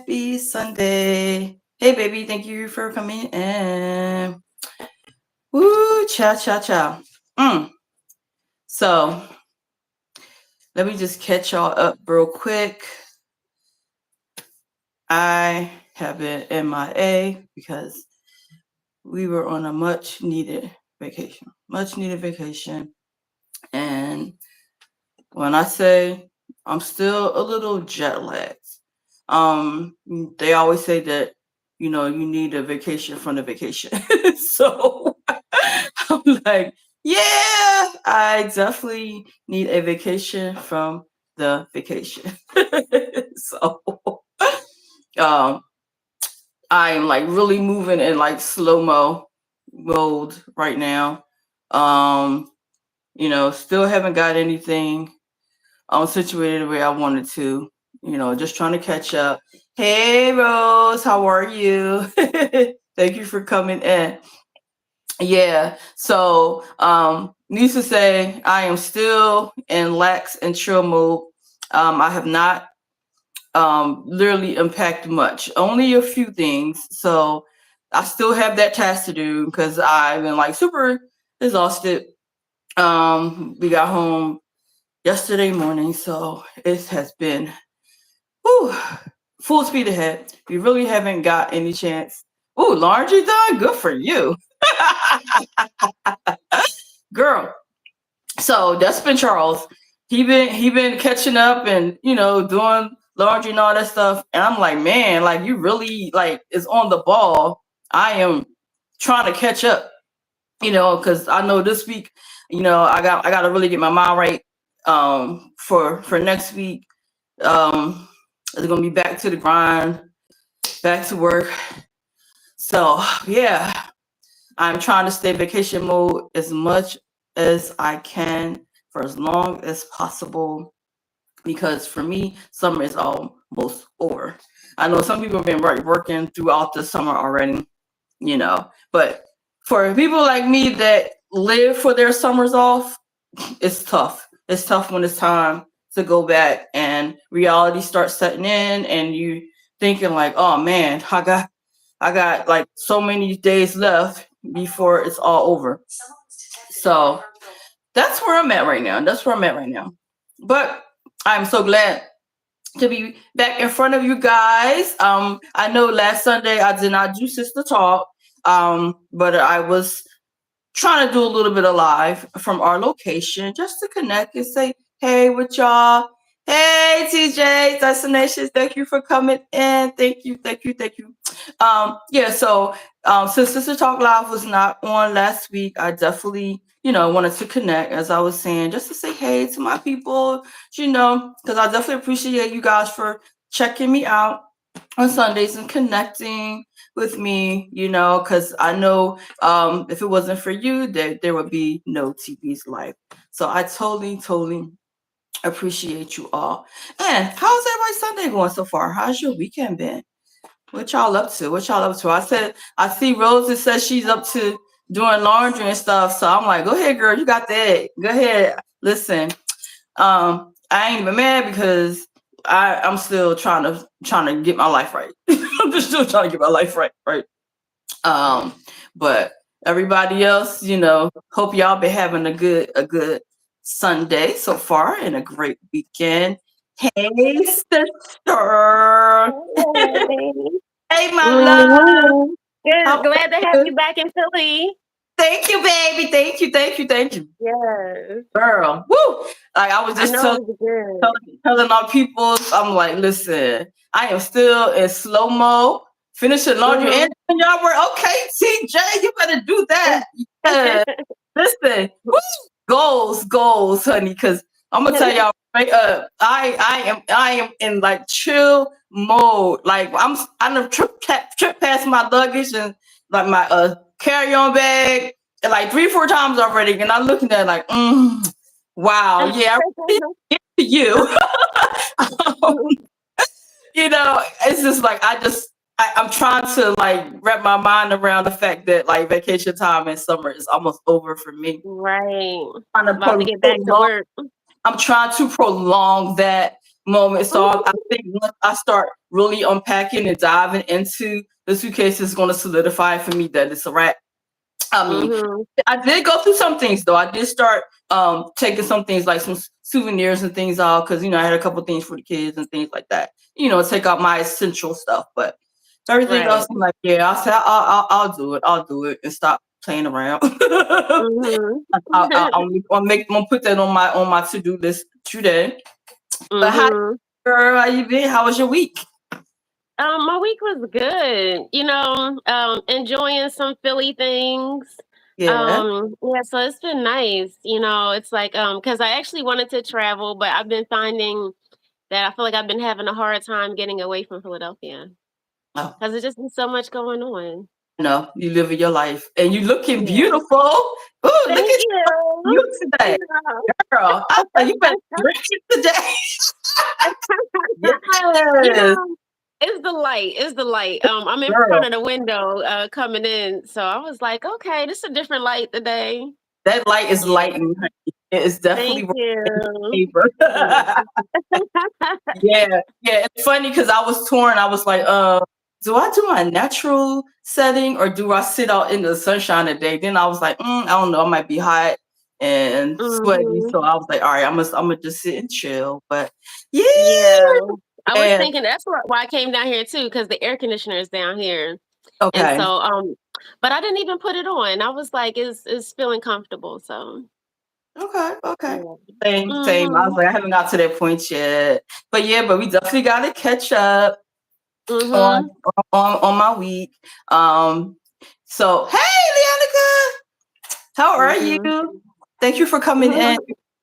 Happy Sunday. Hey, baby, thank you for coming in. Woo, cha, cha, cha. So, let me just catch y'all up real quick. I have been MIA because we were on a much needed vacation. And when I say I'm still a little jet lagged, they always say that, you need a vacation from the vacation. So I'm like, yeah, I definitely need a vacation from the vacation. So I'm like really moving in like slow-mo mode right now. Still haven't got anything situated the way I wanted to, just trying to catch up. Hey Rose, how are you? Thank you for coming in. Yeah. So needs to say I am still in lax and chill mode. I have not literally impacted much, only a few things. So I still have that task to do because I've been like super exhausted. We got home yesterday morning, so it has been full speed ahead. We really haven't got any chance. Ooh, laundry done? Good for you. Girl. So that's been Charles. He been catching up and doing laundry and all that stuff. And I'm like, man, like you really like is on the ball. I am trying to catch up, because I know this week, I got to really get my mind right for next week. It's gonna be back to the grind, back to work. So yeah, I'm trying to stay vacation mode as much as I can for as long as possible, because for me, summer is almost over. I know some people have been working throughout the summer already, but for people like me that live for their summers off, it's tough. It's tough when it's time to go back and reality starts setting in and you thinking like, oh man, I got like so many days left before it's all over. So that's where I'm at right now. But I'm so glad to be back in front of you guys. I know last Sunday I did not do Sister Talk, but I was trying to do a little bit of live from our location just to connect and say hey with y'all. Hey TJ Destinations, thank you for coming in. Thank you. So since Sister Talk Live was not on last week, I definitely wanted to connect, as I was saying, just to say hey to my people, because I definitely appreciate you guys for checking me out on Sundays and connecting with me, because I know if it wasn't for you, there would be no TV's life. So I totally appreciate you all. And how's everybody's Sunday going so far? How's your weekend been? What y'all up to? I see Rose that says she's up to doing laundry and stuff. So I'm like, go ahead, girl. You got that. Go ahead. Listen, I ain't even mad because I'm still trying to get my life right. I'm just still trying to get my life right. But everybody else, hope y'all been having a good Sunday so far and a great weekend. Hey, sister. Hey, my love. Good. Glad to have you back in Philly. Thank you, baby. Thank you. Yes. Girl. Woo. Like I was just telling our people, I'm like, listen, I am still in slow-mo, finishing laundry and y'all were okay, TJ, you better do that. Yeah. Listen, woo, goals, honey, because I'm gonna tell y'all right up, I am in like chill mode. Like I'm trip past my luggage and like my carry-on bag and like 3-4 times already, and I'm looking at it like, wow, yeah, I get to you. It's just like I'm trying to like wrap my mind around the fact that like vacation time in summer is almost over for me. Right. About to get back to work. I'm trying to prolong that moment. So I think once I start really unpacking and diving into the suitcase, it's going to solidify for me that it's a wrap. I mean, Mm-hmm. I did go through some things though. I did start taking some things like some souvenirs and things out because I had a couple things for the kids and things like that. Take out my essential stuff, but everything Right. else, I'm like, yeah, I said I'll do it. I'll do it and stop playing around. Mm-hmm. I'll put that on my to do list today. But how, Mm-hmm. girl, how you been? How was your week? My week was good. Enjoying some Philly things. Yeah. Yeah, so it's been nice. It's like because I actually wanted to travel, but I've been finding that I feel like I've been having a hard time getting away from Philadelphia Oh, because there's just been so much going on. no, you living your life and you looking Yeah. beautiful. Ooh, look Thank at you. you today, girl. I thought you better drink it today. You Yes, know, it's the light. It's the light. I'm in front girl. of the window, coming in, so I was like, okay, this is a different light today. That light is Yeah. lighting. Honey. It is definitely Thank working in you. your favor. Yeah. Yeah, yeah. It's funny because I was torn. I was like, do I do my natural setting or do I sit out in the sunshine today? Then I was like, I don't know. I might be hot and sweaty, Mhm. so I was like, all right, I'm gonna just sit and chill. But yeah, Yeah. I was yeah. thinking that's why I came down here too, because the air conditioner is down here. And Okay, so, but I didn't even put it on. I was like, it's feeling comfortable. So okay. yeah. Same. I was Mhm. like, I haven't got to that point yet. But yeah, but we definitely got to catch up on Mhm. on my week. Um, so hey, Leonica. How are you? Mhm. Thank you for coming in.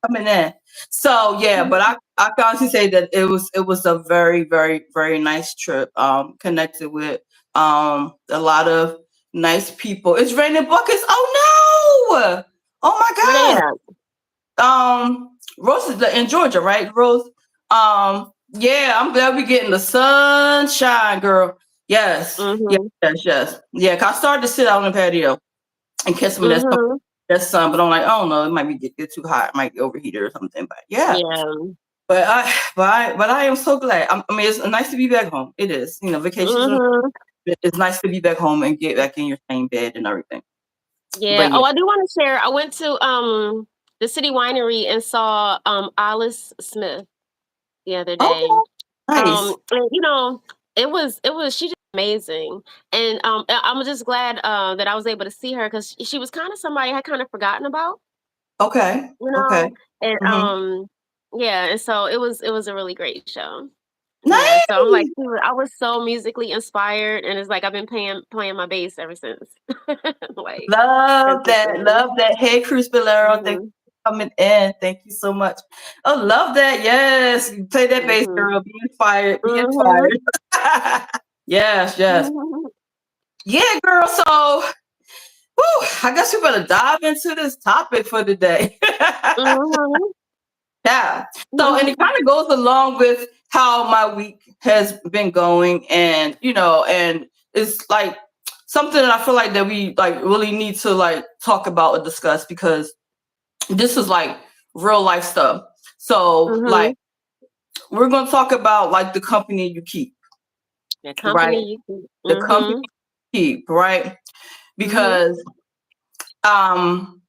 Coming in. So yeah, but I can honestly say that it was a very very very nice trip. Connected with a lot of nice people. It's raining buckets. Oh no! Oh my Where they god. at? Rose is in Georgia, right, Rose? Yeah, I'm glad we're getting the sunshine, girl. Yes, yes, Mhm. yes, yes. Yeah, 'cause I started to sit out on the patio and catch some of Mhm. that sun, but I'm like, oh no, it might be get too hot, it might get overheated or something. But yeah, Yeah. but I am so glad. I mean, it's nice to be back home. It is, vacations are. Mhm. It's nice to be back home and get back in your same bed and everything. Yeah. But yeah, Oh, I do want to share. I went to the City Winery and saw Alice Smith the other day. okay, nice. And it was she's just amazing. And I'm just glad that I was able to see her because she was kind of somebody I had kind of forgotten about, Okay, you okay. know. And Hmm. yeah, and so it was a really great show. Yeah, so I'm like, Nice. dude, I was so musically inspired, and it's like I've been playing my bass ever since. Like, Love that's the that. thing. Love that. Hey, Cruz Bolero. Thank you Mhm. for coming in. Thank you so much. Oh, love that. Yes. Play that bass, Mhm. girl. Be inspired. Be Mhm. inspired. Yes, yes. Mhm. Yeah, girl. So, whew, I guess we better dive into this topic for today. Mhm. Yeah. So, and it Mhm. kind of goes along with how my week has been going, and it's like something that I feel like that we like really need to like talk about or discuss because this is like real life stuff. So, like, Mhm. we're gonna talk about like the company you keep, The right? company you keep. The company Mhm. you keep, right? Mhm. Because um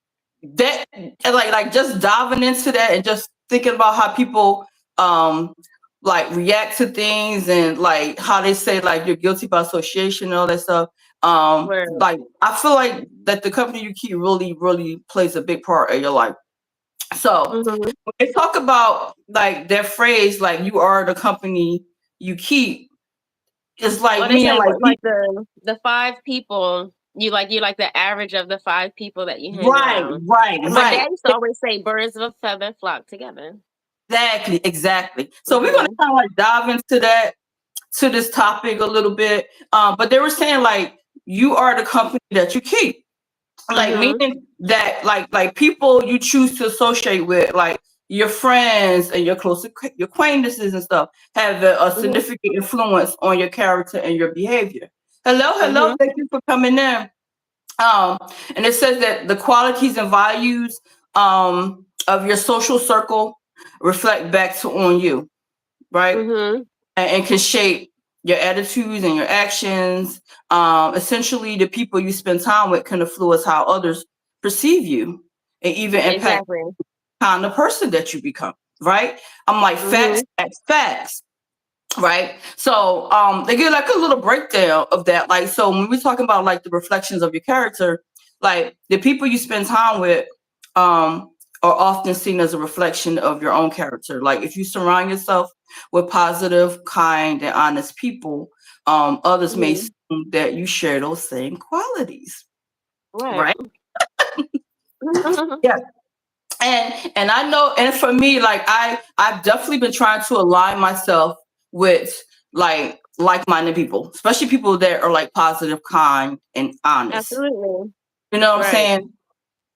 that and like just diving into that and just thinking about how people um like react to things and like how they say like you're guilty by association and all that stuff. Where. Like I feel like that the company you keep really really plays a big part of your life. So Mhm. when they talk about like that phrase like you are the company you keep, it's like Well, they meaning say like what, like the five people you like the average of the five people that you hang right, around. right, And my right. dad used to always say, "Birds of a feather flock together." Exactly, exactly. So we're gonna Mhm. kind of like dive into that to this topic a little bit. But they were saying like you are the company that you keep. Like Mhm. meaning that like people you choose to associate with, like your friends and your your acquaintances and stuff, have a Mhm. significant influence on your character and your behavior. Hello, hello, Mhm. thank you for coming in. Um, and it says that the qualities and values of your social circle reflect back to on you, right? Mm-hmm. And can shape your attitudes and your actions. Essentially, the people you spend time with can influence how others perceive you and even impact Exactly. the kind of person that you become, right? I'm like, facts, Mm-hmm. facts, facts. Right. So they give like a little breakdown of that. Like, so when we're talking about like the reflections of your character, like the people you spend time with are often seen as a reflection of your own character. Like if you surround yourself with positive, kind, and honest people, others may Mm-hmm. assume that you share those same qualities. Right. Right. Yeah. And I know, and for me, like I've definitely been trying to align myself with like-minded people, especially people that are like positive, kind, and honest. Absolutely. You know what I'm Right. saying?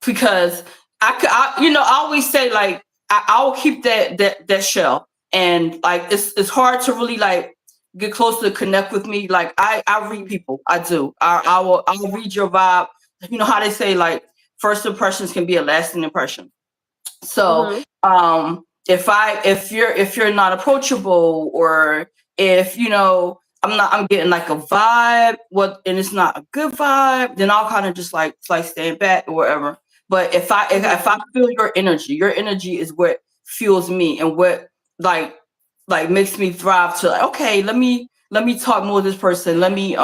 Because I always say like I'll keep that shell, and like it's hard to really like get close to connect with me. Like I read people, I do. I'll read your vibe. You know how they say like first impressions can be a lasting impression. So Mm-hmm. if you're not approachable, or if I'm getting like a vibe, what and it's not a good vibe, then I'll kind of just like stand back or whatever. But if I Mm-hmm. feel your energy is what fuels me and what like makes me thrive to like, okay, let me talk more with this person. Let me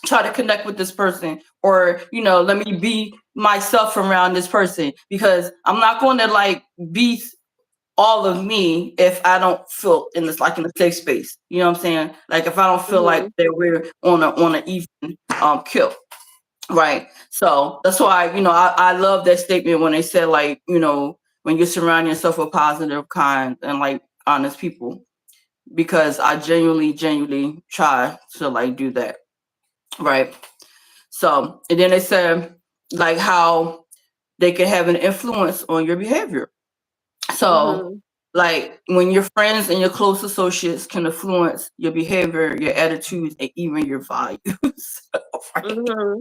try to connect with this person, or let me be myself around this person, because I'm not going to like be all of me if I don't feel in this like in a safe space. You know what I'm saying? Like if I don't feel like Mm-hmm. that we're on an even kill. Right. So that's why, I love that statement when they said like, when you surround yourself with positive, kind, and like honest people, because I genuinely try to like do that. Right. So, and then they said like how they can have an influence on your behavior. So, Mm-hmm. like when your friends and your close associates can influence your behavior, your attitudes, and even your values. Right? Mm-hmm.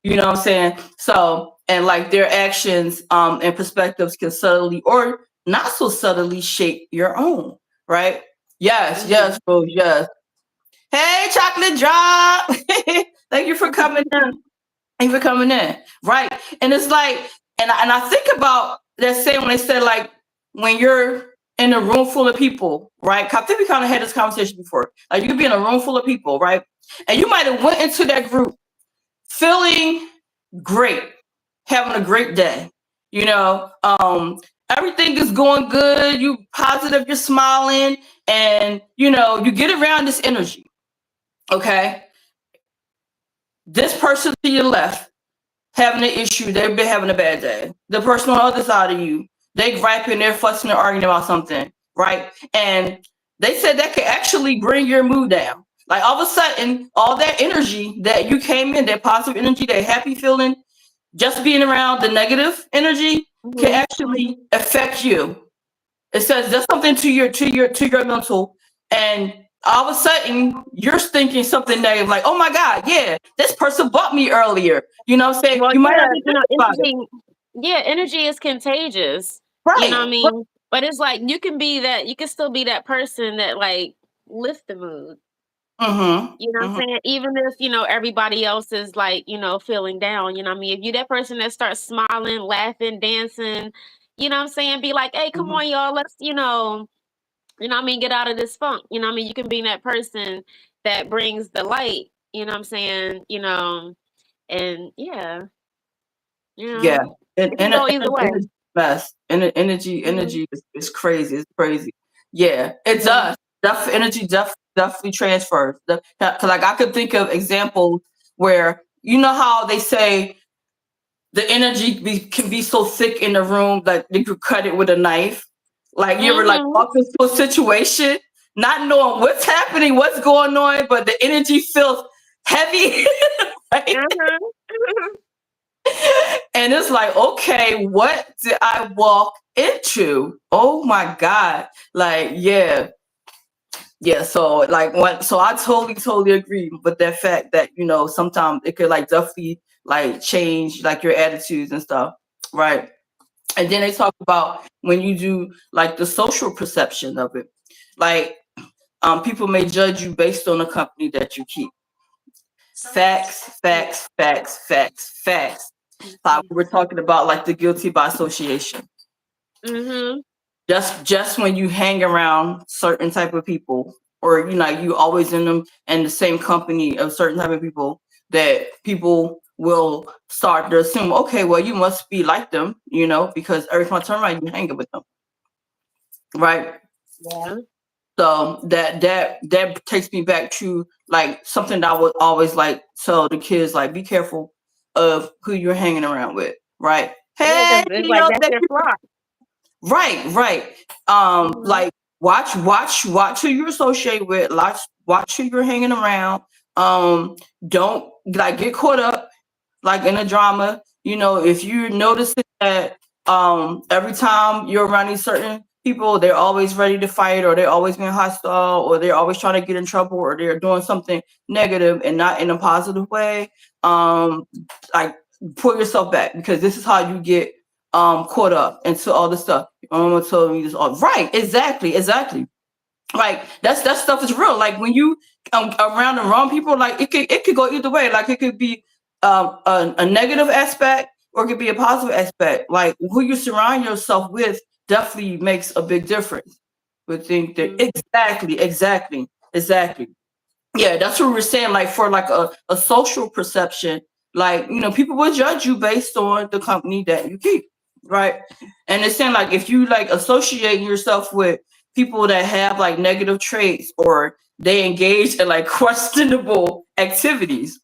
You know what I'm saying? So, and like their actions and perspectives can subtly or not so subtly shape your own. Right? Yes, yes, Mm-hmm. bro, yes. Hey, chocolate drop. Thank you for coming in. Thank you for coming in. Right. And it's like, and I think about that saying when they said like when you're in a room full of people, right? I think we kind of had this conversation before. Like you could be in a room full of people, right? And you might have went into that group feeling great, having a great day. You know, everything is going good. You positive, you're smiling, and you get around this energy. Okay, this person to your left having an issue, they've been having a bad day. The person on the other side of you, they griping, they're fussing, they're arguing about something, right? And they said that could actually bring your mood down. Like all of a sudden, all that energy that you came in, that positive energy, that happy feeling, just being around the negative energy can Mm-hmm. actually affect you. It says that's something to your mental, and all of a sudden you're thinking something negative, like, oh my God, yeah, this person bought me earlier. You know what I'm saying? Well, You might not yeah, be thinking about it. energy. Yeah, energy is contagious. You know what Right. I mean? But it's like you can be that. You can still be that person that like lift the mood. Mm-hmm. You know what Mm-hmm. I'm saying? Even if, everybody else is like, feeling down, you know what I mean? If you that person that starts smiling, laughing, dancing, you know what I'm saying? Be like, hey, come Mm-hmm. on, y'all, let's, what I mean, get out of this funk. You know what I mean? You can be that person that brings the light, you know what I'm saying? And yeah, Yeah. And, it can and, go either and way. energy best. And energy Hmm. energy is crazy. It's crazy. Yeah, it Yeah. does. Energy definitely transfers. Like I could think of examples where how they say the energy can be so thick in the room that you could cut it with a knife. Like you ever like Hmm. walk into a situation, not knowing what's happening, what's going on, but the energy feels heavy, right? Uh-huh. And it's like, okay, what did I walk into? Oh my God. Like, yeah. Yeah. So like so I totally agree with that fact that, sometimes it could like definitely like change like your attitudes and stuff. Right. And then they talk about when you do like the social perception of it. Like People may judge you based on the company that you keep. Facts, facts, facts, facts, facts. Like we were talking about, like the guilty by association. Mm-hmm. Just when you hang around certain type of people, or you always in them in the same company of certain type of people, that people will start to assume, okay, well, you must be like them, because every time I turn around, you hang with them, right? Yeah. So that takes me back to like something that I would always like tell the kids, like, be careful of who you're hanging around with, right? Yeah, Hey, because it's like that's your flock. right. Mm-hmm. Like, watch who you associate with. Watch who you're hanging around. Don't like get caught up like in a drama. If you're noticing that every time you're around these certain people, they're always ready to fight, or they're always being hostile, or they're always trying to get in trouble, or they're doing something negative and not in a positive way. Like, pull yourself back, because this is how you get caught up into all this stuff. Told me this all right, exactly. Like that stuff is real. Like when you around the wrong people, like it could go either way. Like it could be a negative aspect, or it could be a positive aspect. Like who you surround yourself with definitely makes a big difference. We think that exactly. Yeah, that's what we're saying. Like for like a social perception, like people will judge you based on the company that you keep, right? And it's saying like if you like associate yourself with people that have like negative traits, or they engage in like questionable activities,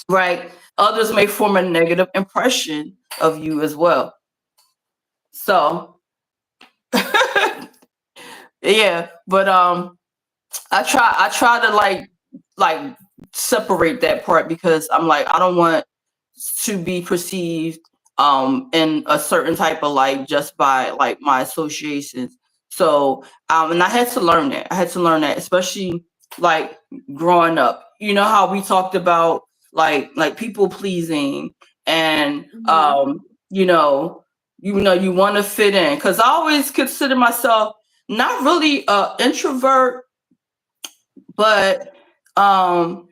right? Others may form a negative impression of you as well. So yeah, but I try to like separate that part, because I'm like, I don't want to be perceived in a certain type of light just by like my associations. So and I had to learn that, especially like growing up. You know how we talked about like people pleasing, and Mm-hmm. you want to fit in, because I always consider myself not really a introvert, but um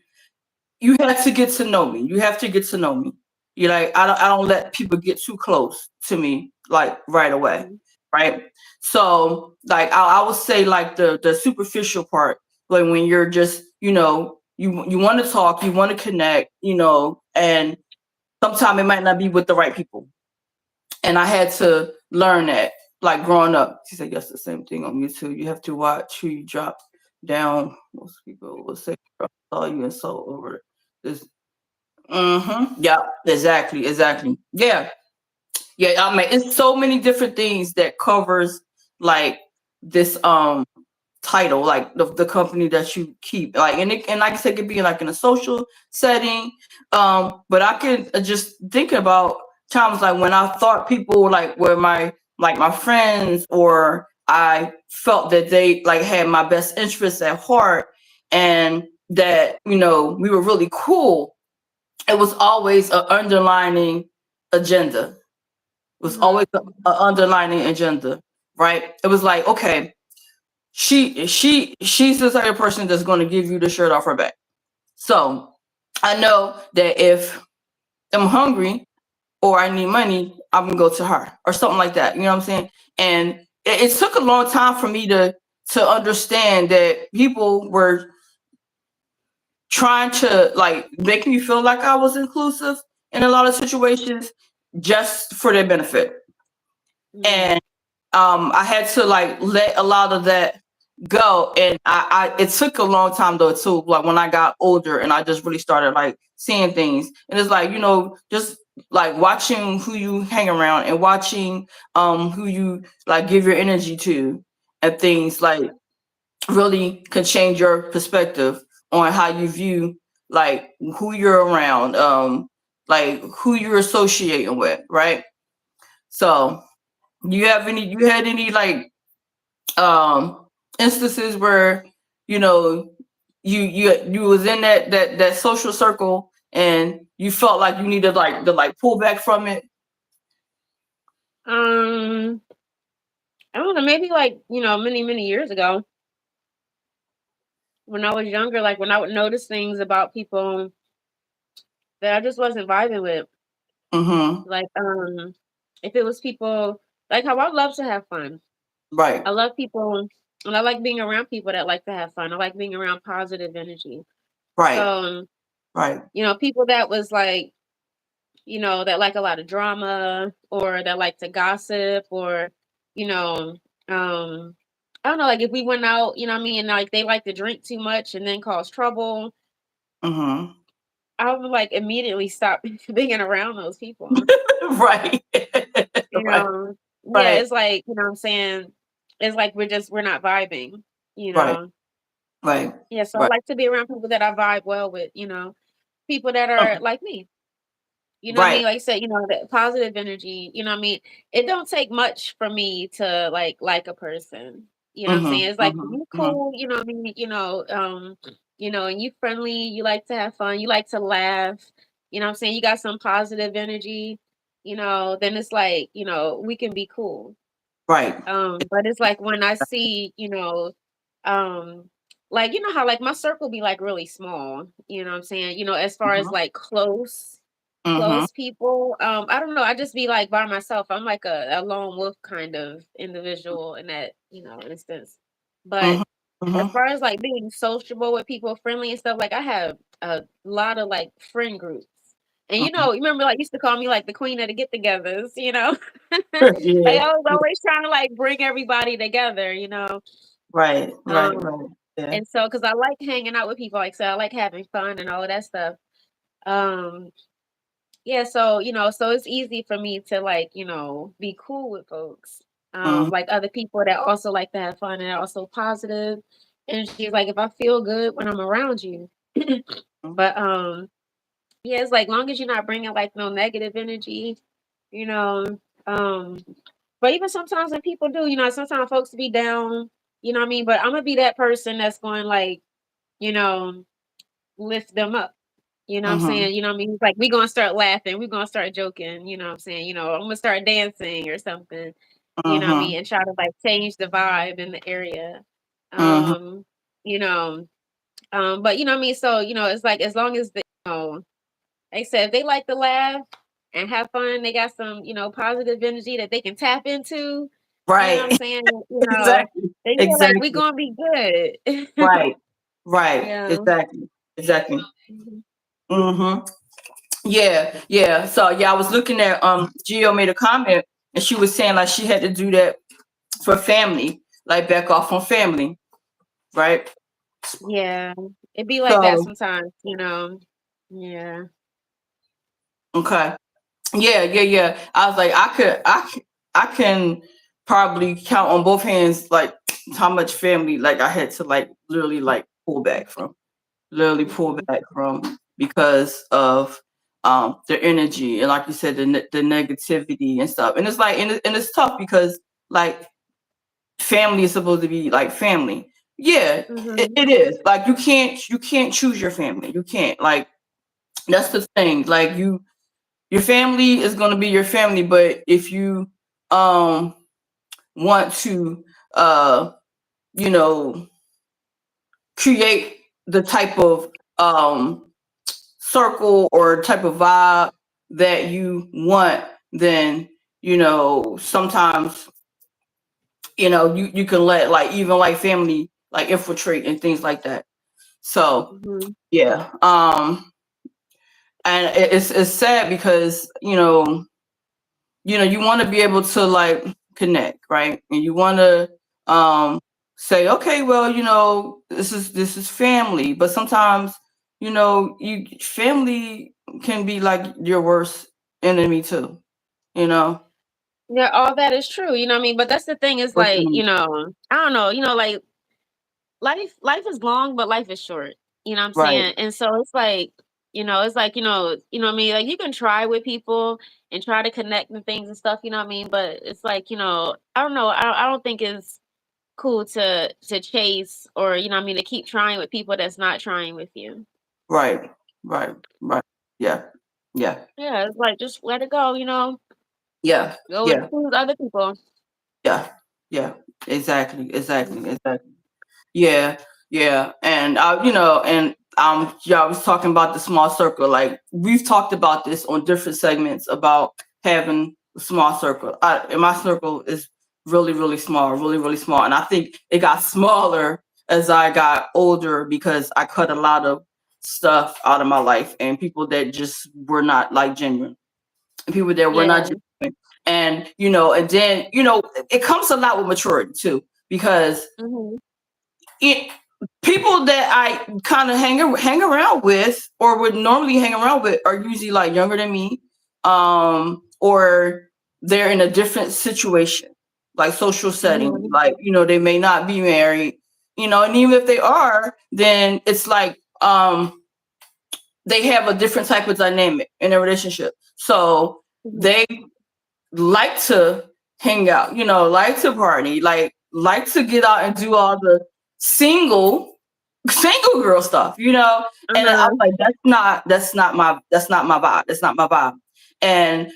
you have to get to know me. You have to get to know me. You like I don't let people get too close to me like right away, right? So like I would say like the superficial part, like when you're just you want to talk, you want to connect, and sometimes it might not be with the right people, and I had to learn that, like growing up. She said, yes, the same thing on YouTube. You have to watch who you drop down. Most people will say, I saw you and so over this. Yeah, exactly. Yeah. I mean, it's so many different things that covers like this title, like the company that you keep, like, and like I said, it could be like in a social setting, but I could just think about times like when I thought people like were my friends, or I felt that they like had my best interests at heart, and that we were really cool. It was always an underlining agenda. It was Mm-hmm. always an underlining agenda, right? It was like, okay, she's the type of person that's going to give you the shirt off her back. So I know that if I'm hungry or I need money, I'm gonna go to her or something like that. You know what I'm saying? And it took a long time for me to understand that people were trying to like make me feel like I was inclusive in a lot of situations just for their benefit. Mm-hmm. And I had to like let a lot of that go. And it took a long time though too, like when I got older and I just really started like seeing things. And it's like, just like watching who you hang around, and watching who you like give your energy to, and things like really can change your perspective on how you view like who you're around, like who you're associating with, right? So you had any like um instances where you know you was in that social circle, and you felt like you needed like to like pull back from it? I don't know, maybe like many years ago. when I was younger, like when I would notice things about people that I just wasn't vibing with. Mm-hmm. Like, if it was people like how I love to have fun. Right. I love people and I like being around people that like to have fun. I like being around positive energy. So, Right. Right. people that was like, that like a lot of drama or that like to gossip or, you know, I don't know, like if we went out, you know what I mean, and like they like to drink too much and then cause trouble, Mm-hmm. I would like immediately stop being around those people. Right. You Right. know, yeah, Right. it's like, what I'm saying, it's like we're not vibing, you Right. know. Right. Yeah, so I Right. like to be around people that I vibe well with, people that are Um, like me. You know what I right. mean? Like I said, that positive energy, you know what I mean? It don't take much for me to like a person. You know what I'm Mm-hmm. saying? It's like Mm-hmm. you Mm-hmm. cool, you know what I mean? And you friendly, you like to have fun, you like to laugh, you know what I'm saying? You got some positive energy, then it's like, we can be cool. Right. But it's like when I see, um, like how like my circle be like really small, you know what I'm saying? As far as Mm-hmm. like Mm-hmm. close people. I don't know. I just be like by myself. I'm like a lone wolf kind of individual in that, instance. But Mm-hmm. as Mm-hmm. far as like being sociable with people, friendly and stuff, like I have a lot of like friend groups. And Mm-hmm. you remember like used to call me like the queen of the get-togethers, like Yeah. I was always trying to like bring everybody together. Right. Right. Um, Right. Yeah. and so because I like hanging out with people, like so I like having fun and all of that stuff. Um, yeah, so so it's easy for me to like, be cool with folks. Mm-hmm. Like other people that also like to have fun and are also positive. And she's like, if I feel good when I'm around you. But yeah, it's like long as you're not bringing like no negative energy, you know. Um, but even sometimes when people do, sometimes folks be down, you know what I mean? But I'm gonna be that person that's going like, you know, lift them up. You know what I'm Mm-hmm. saying? You know what I mean? It's like we're gonna start laughing, we're gonna start joking, you know what I'm saying? I'm gonna start dancing or something, you know what I Mm-hmm. mean, and try to like change the vibe in the area. Mm-hmm. Um, you know, but you know what I mean? So, it's like as long as like I said, if they like to laugh and have fun, they got some, positive energy that they can tap into, you know what I'm Right. saying? Exactly. Then yeah, like we Exactly. gonna be good. Right. Right. Yeah. Exactly. Exactly. Mhm. Mm-hmm. Yeah. Yeah. So yeah, I was looking at Gio made a comment and she was saying like she had to do that for family, like back off on family, right? Yeah. It be like that So sometimes. Yeah. okay. Yeah, yeah, yeah. I was like, I can probably count on both hands like how much family like I had to like literally like pull Mhm. back from because of their energy and like you said the negativity and stuff. And it's like and it's tough because like family is supposed to be like family. Yeah, Mhm. it is. Like you can't choose your family. You can't like that's the thing. Like your family is going to be your family, but if you um want to uh you know create the type of circle or type of vibe that you want, then sometimes you can let like even like family like infiltrate and things like that. So Mhm. yeah, and it's sad because you want to be able to like connect, right? And you want to say, okay, well, this is family, but sometimes you family can be like your worst enemy too, you know. Yeah, all that is true, you know what I mean? But that's the thing is Worst like, enemy. I don't know, like life is long, but life is short. You know what I'm Right, saying? And so it's like, you know what I mean? Like you can try with people and try to connect and things and stuff, you know what I mean? But it's like, I don't know. I don't think it's cool to chase or, you know what I mean, to keep trying with people that's not trying with you. right, right, right. Yeah, yeah, Yeah, it's like just let it go, yeah, go and yeah, choose other people. yeah, yeah. Exactly, exactly, Mhm. exactly. Yeah. Yeah, and yeah, I was talking about the small circle. Like we've talked about this on different segments about having a small circle. And my circle is really, really small, really, really small. And I think it got smaller as I got older because I cut a lot of stuff out of my life and people that just were not like genuine, people that were not Yeah. genuine. And and then it comes a lot with maturity too, because Mhm. it people that I kind of hang around with or would normally hang around with are usually like younger than me, or they're in a different situation, like social setting, Mhm. like they may not be married, and even if they are, then it's like they have a different type of dynamic in a relationship, so Mhm. they like to hang out, like to party, like to get out and do all the single single girl stuff, and I'm Uh-huh. like, that's not my vibe. That's not my vibe. And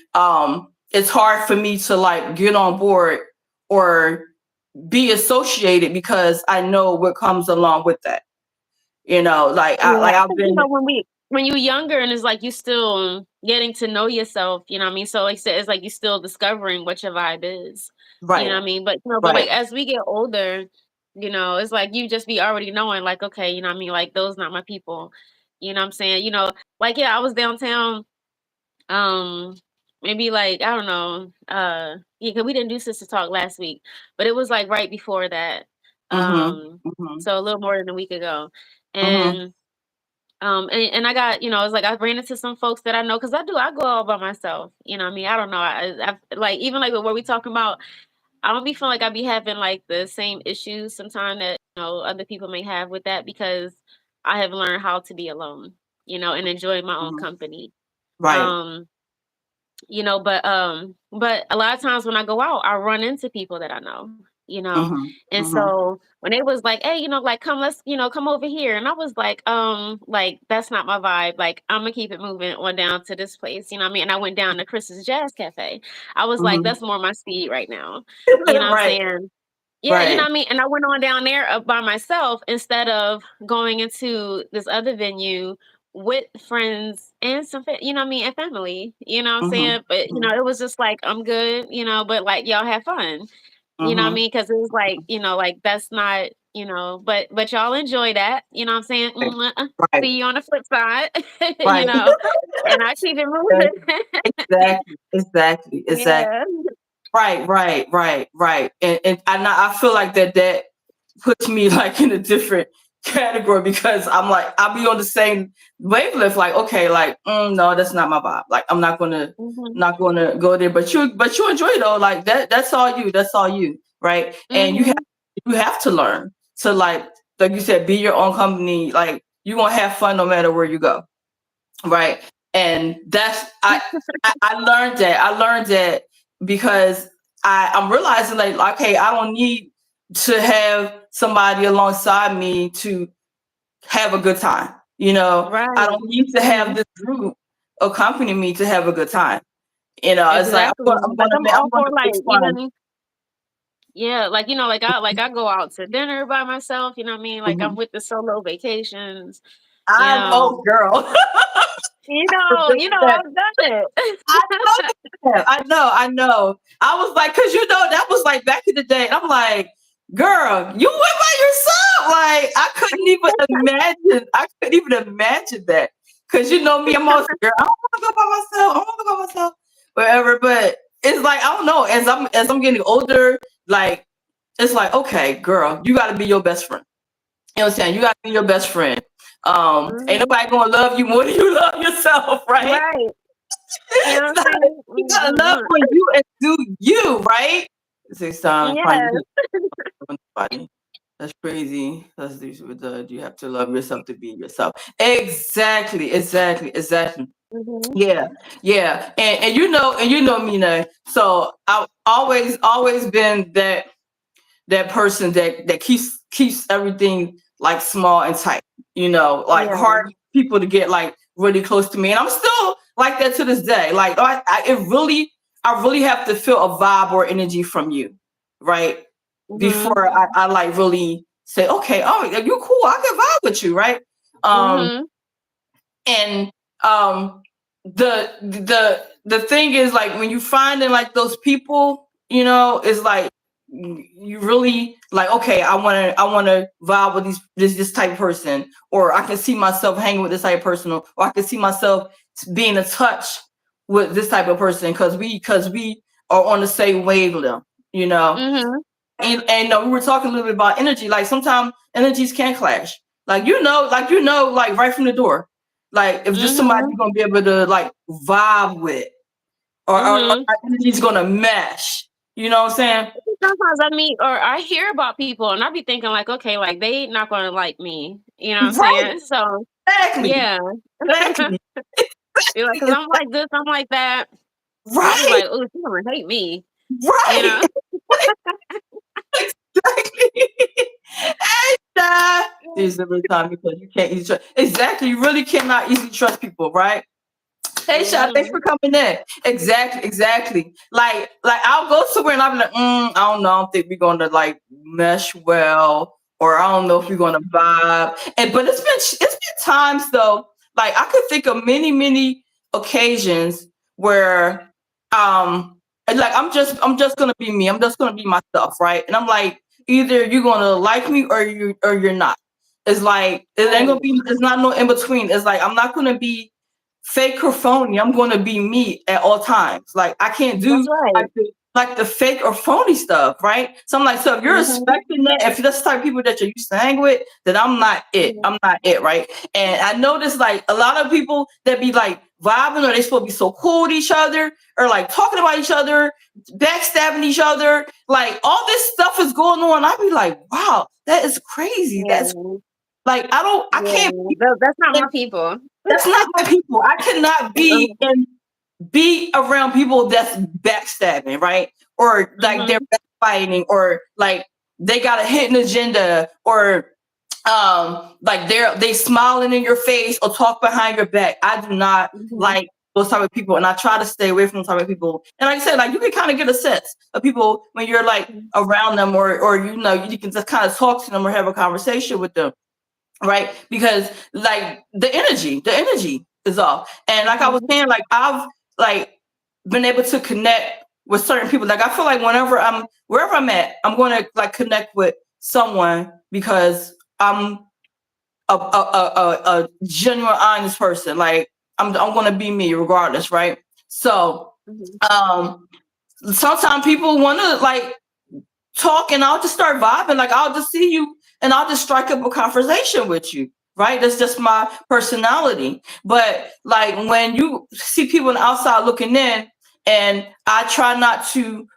it's hard for me to like get on board or be associated because I know what comes along with that. Like Yeah, I I've think been when you younger and it's like you still getting to know yourself, you know what I mean? So like I said, it's like you still discovering what your vibe is. You know right, what I mean? But like right, as we get older, it's like you just be already knowing like, okay, you know what I mean? Like those not my people. You know what I'm saying? Like yeah, I was downtown, um maybe like I don't know, yeah, because we didn't do sister talk last week, but it was like right before that. mhm, Um mhm, so a little more than a week ago. mhm, And and I got, it's like I ran into some folks that I know because I go all by myself. You know what I mean? I don't know. I like even like what we talking about. I don't be feeling like I be having like the same issues sometimes that other people may have with that because I have learned how to be alone, and enjoy my own mhm, company. right, Um, but a lot of times when I go out, I run into people that I know, mhm, and mhm, so when they was like, hey, like come, let's, come over here, and I was like that's not my vibe. Like I'm gonna keep it moving on down to this place, you know what I mean? And I went down to Chris's Jazz Cafe. I was like, mhm. that's more my speed right now, you know what I'm Right, saying? Yeah, you know right. what I mean? And I went on down there by myself instead of going into this other venue with friends and some, you know what I mean, and family, you know what I'm Mhm, saying? But, mhm, it was just like, I'm good, but like, y'all have fun, you know what I mhm. mean? Because it was like, like, that's not, but y'all enjoy that, you know what I'm saying? Right, Mwah. right, See you on the flip side, right. and I keep it moving. Exactly, exactly, exactly. Yeah. Right, right, right, right. And I feel like that puts me like in a different category because I'm like I'll be on the same wavelength. Like, okay, like no, that's not my vibe. Like I'm not gonna Hmm. not gonna go there. But you enjoy it though. Like that's all you. That's all you. Right. And Hmm. you have to learn to like you said, be your own company. Like you're gonna have fun no matter where you go. Right. And I learned that. I learned that because I'm realizing like, okay, I don't need to have somebody alongside me to have a good time. I Right. don't need to have Hmm. this group accompany me to have a good time. It's like Exactly. Like I'm I'm all gonna for make like fun. even yeah, like like I go out to dinner by myself, you know what I mean? Like I'm Mhm. with the solo vacations, you I know. know, girl. I've done it. I know you have. I know. I was like, cause that was like back in the day. And I'm like, girl, you went by yourself. Like, I couldn't even imagine that. Cause you know me, I'm always girl, I don't want to go by myself. I don't want to go by myself. Whatever. But it's like, I don't know, as I'm getting older, like, it's like, okay, girl, you gotta be your best friend. You know what I'm saying? You gotta be your best friend. Ain't Hmm. nobody gonna love you more than you love yourself, right? Right. You know It's what I'm like, saying? you gotta love on you and do you, right? Six times find Yeah. you nobody. That's crazy. You have to love yourself to be yourself. Exactly, exactly, exactly. Hmm. Yeah, yeah. And me now. So I've always been that person that keeps everything like small and tight. Like Yeah. hard people to get like really close to me, and I'm still like that to this day. Like I really have to feel a vibe or energy from you, right? Hmm. Before I like really. say, okay, oh, you cool, I can vibe with you, right? Mhm. And the thing is, like, when you find in like those people, is like you really like, okay, I want to vibe with this type of person, or I can see myself hanging with this type of person, or I can see myself being in touch with this type of person because we are on the same wavelength, you know. Mhm. And we were talking a little bit about energy. Like sometimes energies can clash. Like right from the door. Like if just somebody Mhm. you're gonna be able to like vibe with, or Mhm. our energy's gonna mesh. You know what I'm saying? Sometimes I meet or I hear about people and I be thinking like, okay, like they not gonna like me. You know what I'm Right. saying? So Exactly. yeah. Exactly. You're like, cause I'm like this, I'm like that. I be Right. like, oh, she's gonna hate me. You Right. know? Exactly. And there's a time because you can't easily trust. Exactly. You really cannot easily trust people, right? Hey, Shad, thanks Mhm. for coming in. Exactly, exactly. Like I'll go somewhere and I'll be like, I don't know, I don't think we're gonna like mesh well, or I don't know if we're gonna vibe. But it's been times though, like I could think of many occasions where like I'm just gonna be me. I'm just gonna be myself, right? And I'm like, either you're gonna like me or you're not. It's like it ain't gonna Right. be. It's not no in between. It's like I'm not gonna be fake or phony. I'm going to be me at all times. Like I can't That's do right. like the fake or phony stuff, right? So I'm like, so if you're Mhm. expecting that, if that's the type of people that you're used to hang with, then I'm not it. Mhm. I'm not it, right? And I notice like a lot of people that be like vibing, or they supposed to be so cool with each other, or like talking about each other, backstabbing each other, like all this stuff is going on. I be like, wow, that is crazy. That's Yeah. like I Yeah. can't That's not my people. that's not my people. I cannot be around people that's backstabbing, right? Or like they're Mhm. backbiting, or like they got a hidden agenda, or like they smiling in your face or talk behind your back. I do not Mhm. like those type of people, and I try to stay away from those type of people. And like I said, like you can kind of get a sense of people when you're like Mhm. around them, or you can just kind of talk to them or have a conversation with them, right? Because like the energy is off. And like I was Mhm. saying, like I've like been able to connect with certain people. Like I feel like wherever I'm at, I'm going to like connect with someone because I'm a genuine honest person. Like I'm going to be me regardless, right? So Mhm. um sometimes people want to like talk, and I'll just start vibing. Like I'll just see you and I'll just strike up a conversation with you. Right? That's just my personality. But like when you see people on the outside looking in, and I try not to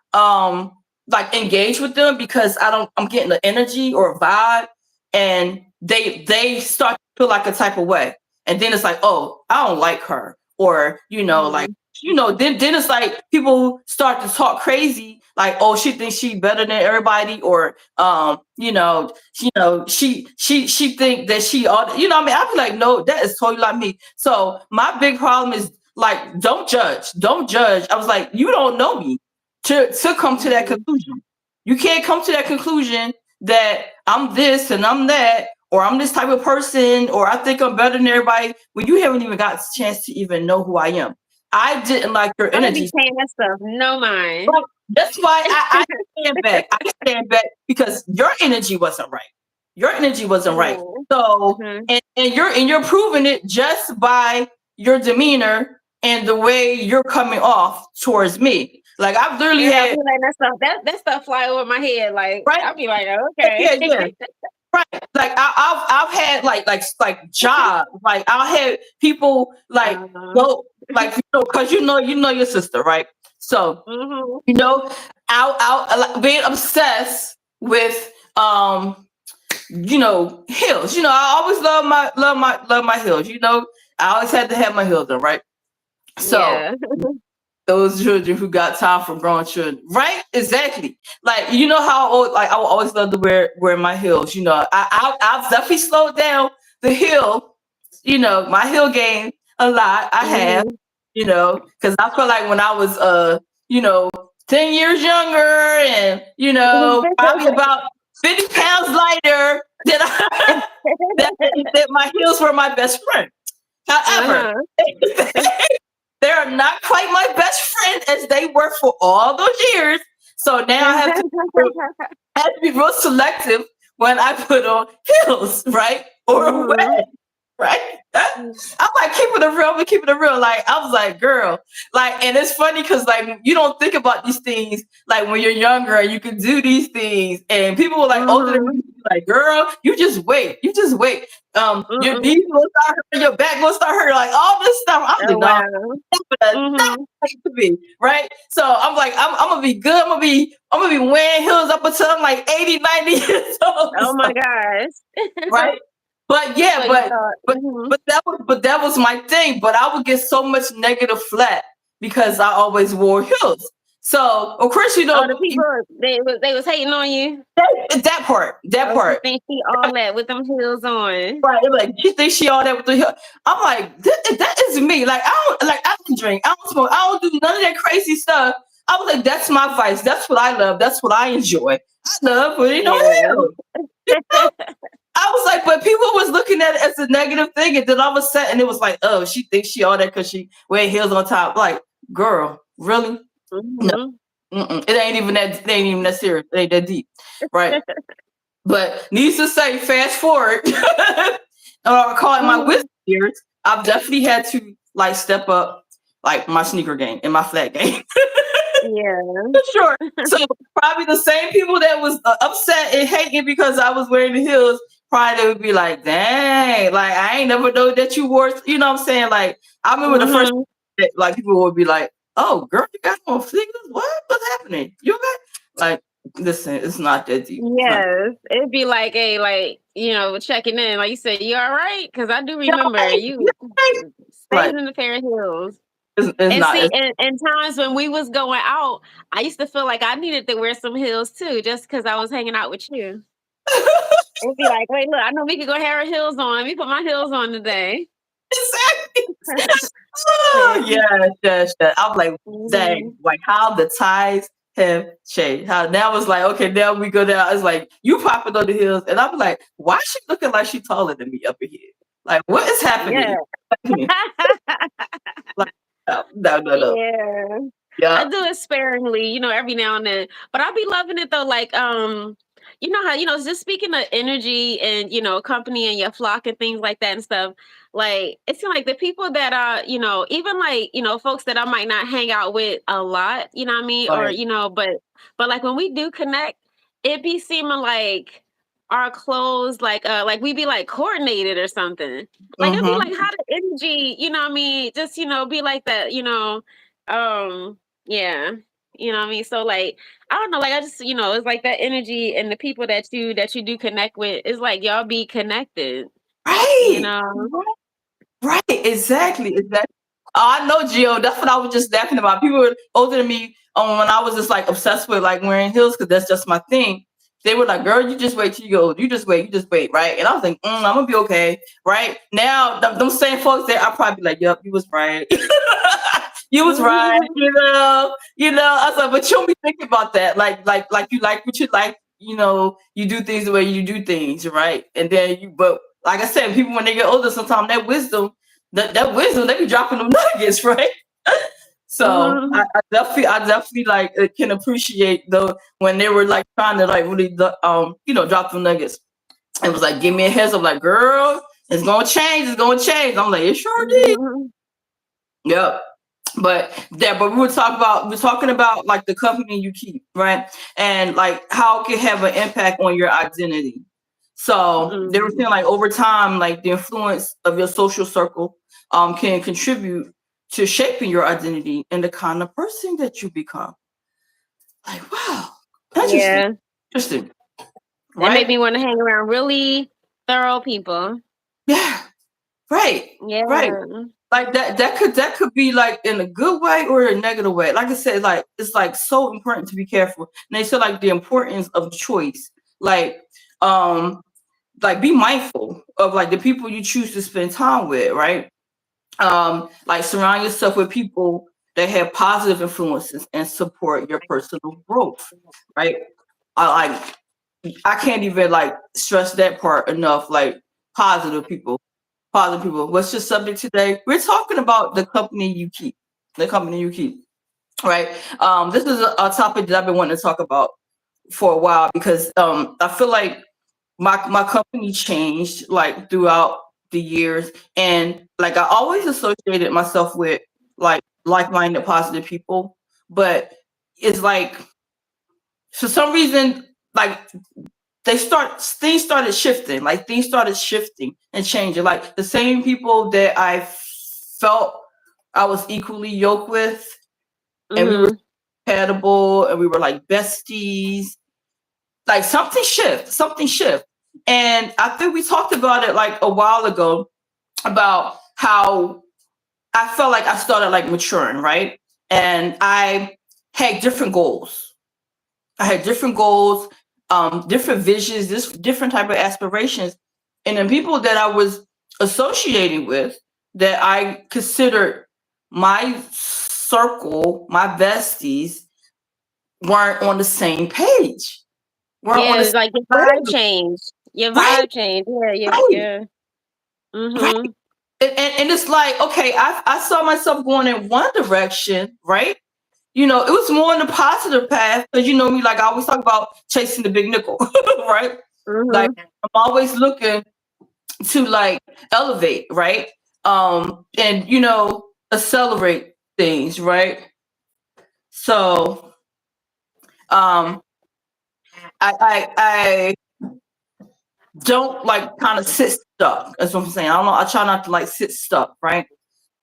like engage with them because I'm getting the energy or vibe, and they start to feel like a type of way. And then it's like, oh, I don't like her. Or, like Mhm. then it's like people start to talk crazy, like, oh, she thinks she better than everybody, or she think that she ought, I mean, I'd be like, no, that is totally like me. So my big problem is like, don't judge. I was like, you don't know me to come to that Mhm. conclusion. You can't come to that conclusion that I'm this and I'm that, or I'm this type of person, or I think I'm better than everybody, when you haven't even got a chance to even know who I am. I didn't like your I don't be energy. paying that stuff no mind. But that's why I stand back. I stand back because your energy wasn't right. Your energy wasn't right. Yeah. So Mhm. and you're proving it just by your demeanor and the way you're coming off towards me. Like I've literally Yeah, I had be letting that stuff fly over my head. Like right, I'll be like, yeah, okay. yeah. Right. Like I've had like jobs. Like I'll have people like uh, go like because you know your sister, right? So mhm. you know, out like, being obsessed with heels. I always love my heels. I always had to have my heels on, right? So Yeah. those children who got time for grown children, right? Exactly. Like how old, like I will always love to wear my heels. I've definitely slowed down the heel. My heel game a lot. I have. Mhm. Because I feel like when I was you know 10 years younger, and probably about 50 pounds lighter, that I, that my heels were my best friend. However, they are not quite my best friend as they were for all those years. So now I have to be real selective when I put on heels, right? Or when, right? I'm like keeping it real, but keeping it real. Like I was like, girl, like, and it's funny because like you don't think about these things like when you're younger and you can do these things, and people were like older than me, like, girl, you just wait. Your knees will start hurting, your back will start hurting, like all this stuff. I'm like, no, that's to be right. So I'm like, I'm gonna be good. I'm gonna be wearing heels up until I'm like 80, 90 years old. Oh my gosh. Right. But yeah, but that was my thing. But I would get so much negative flack because I always wore heels. So of course, you know, the people they was hating on you. That part. You think she all that with them heels on? Right. Like you think she all that with the heel? I'm like, that is me. Like I don't drink, I don't smoke, I don't do none of that crazy stuff. I was like, that's my vice. That's what I love. That's what I enjoy. I love putting on heels. I was like, but people was looking at it as a negative thing, and then all of a sudden it was like, oh, she thinks she all that because she wear heels on top. Like, girl, really? No, it ain't even that. It ain't even that serious. It ain't that deep, right? But needs to say, fast forward, I call it my wisdom years. I've definitely had to like step up, like my sneaker game and my flat game. Yeah, sure. So probably the same people that was upset and hating because I was wearing the heels, probably they would be like, dang, like I ain't never know that you wore, you know what I'm saying? Like I remember the first that, like people would be like, oh girl, you got on sneakers? What's happening? You okay? Like, listen, it's not that deep. Yes. It'd be like a checking in. Like you said, you all right? Because I do remember you stayed in a pair of heels. And times when we was going out, I used to feel like I needed to wear some heels too, just because I was hanging out with you. It'd be like, wait, look, I know we could go have our heels on. Let me put my heels on today. Exactly. Oh, yes. I'm like, dang, like how the ties have changed. How now it's like, okay, now we go down. It's like you popping on the heels, and I'm like, why is she looking like she's taller than me up in here? Like, what is happening? Like, no. Yeah. I do it sparingly, every now and then. But I'll be loving it though. Like, you know how, just speaking of energy and, company and your flock and things like that and stuff, like it's like the people that are, even like, folks that I might not hang out with a lot, you know what I mean? Right. Or, but like when we do connect, it be seeming like our clothes, like we be like coordinated or something. Like it'd be like how the energy, you know what I mean? Just, be like that, yeah. You know what I mean? So like, I don't know, like I just, it's like that energy and the people that you do connect with, it's like y'all be connected. Right. Right. Exactly. I know, Gio. That's what I was just laughing about. People were older than me when I was just like obsessed with like wearing heels because that's just my thing. They were like, girl, you just wait till you go. You just wait, right? And I was like, I'm gonna be okay, right? Now, them same folks there, I'll probably be like, yep, you was right. You was right, I was like, but you don't be thinking about that. Like you like what you like, you do things the way you do things, right? And then but like I said, people when they get older, sometimes that wisdom, they be dropping them nuggets, right? So I definitely like can appreciate when they were like trying to like really drop them nuggets. It was like give me a heads up, like girl, it's gonna change. I'm like, it sure did. Yep. But we were talking about like the company you keep, right? And like how it can have an impact on your identity. So they were saying like over time, like the influence of your social circle can contribute to shaping your identity and the kind of person that you become. Like, wow. Interesting. Right? It made me want to hang around really thorough people. Yeah. Right. Yeah. Right. Like that could be like in a good way or a negative way. Like I said, like it's like so important to be careful. And they said like the importance of choice. Like be mindful of like the people you choose to spend time with, right? Like surround yourself with people that have positive influences and support your personal growth, right? I can't even like stress that part enough. Like positive people, positive people. What's your subject today? We're talking about the company you keep. The company you keep, right? This is a topic that I've been wanting to talk about for a while because I feel like my company changed like throughout the years, and like I always associated myself with like-minded positive people, but it's like for some reason like things started shifting, like things started shifting and changing, like the same people that I felt I was equally yoked with, and we were Mhm. compatible and we were like besties, like something shift. And I think we talked about it like a while ago about how I felt like I started like maturing, right? And I had different goals. I had different goals, different visions, this different type of aspirations. And the people that I was associating with that I considered my circle, my besties, weren't on the same page. Weren't on the Yeah, same like your vibe level. changed. Your Right, vibe changed. Yeah, right, yeah. right. Mhm. And it's like, okay, I saw myself going in one direction, right? You know, it was more on the positive path because you know me, like I always talk about chasing the big nickel, right? Like Mhm. I'm always looking to like elevate, right? And you know, accelerate things, right? So um I don't like kind of sit stuck. That's what I'm saying. I don't know. I try not to like sit stuck, right?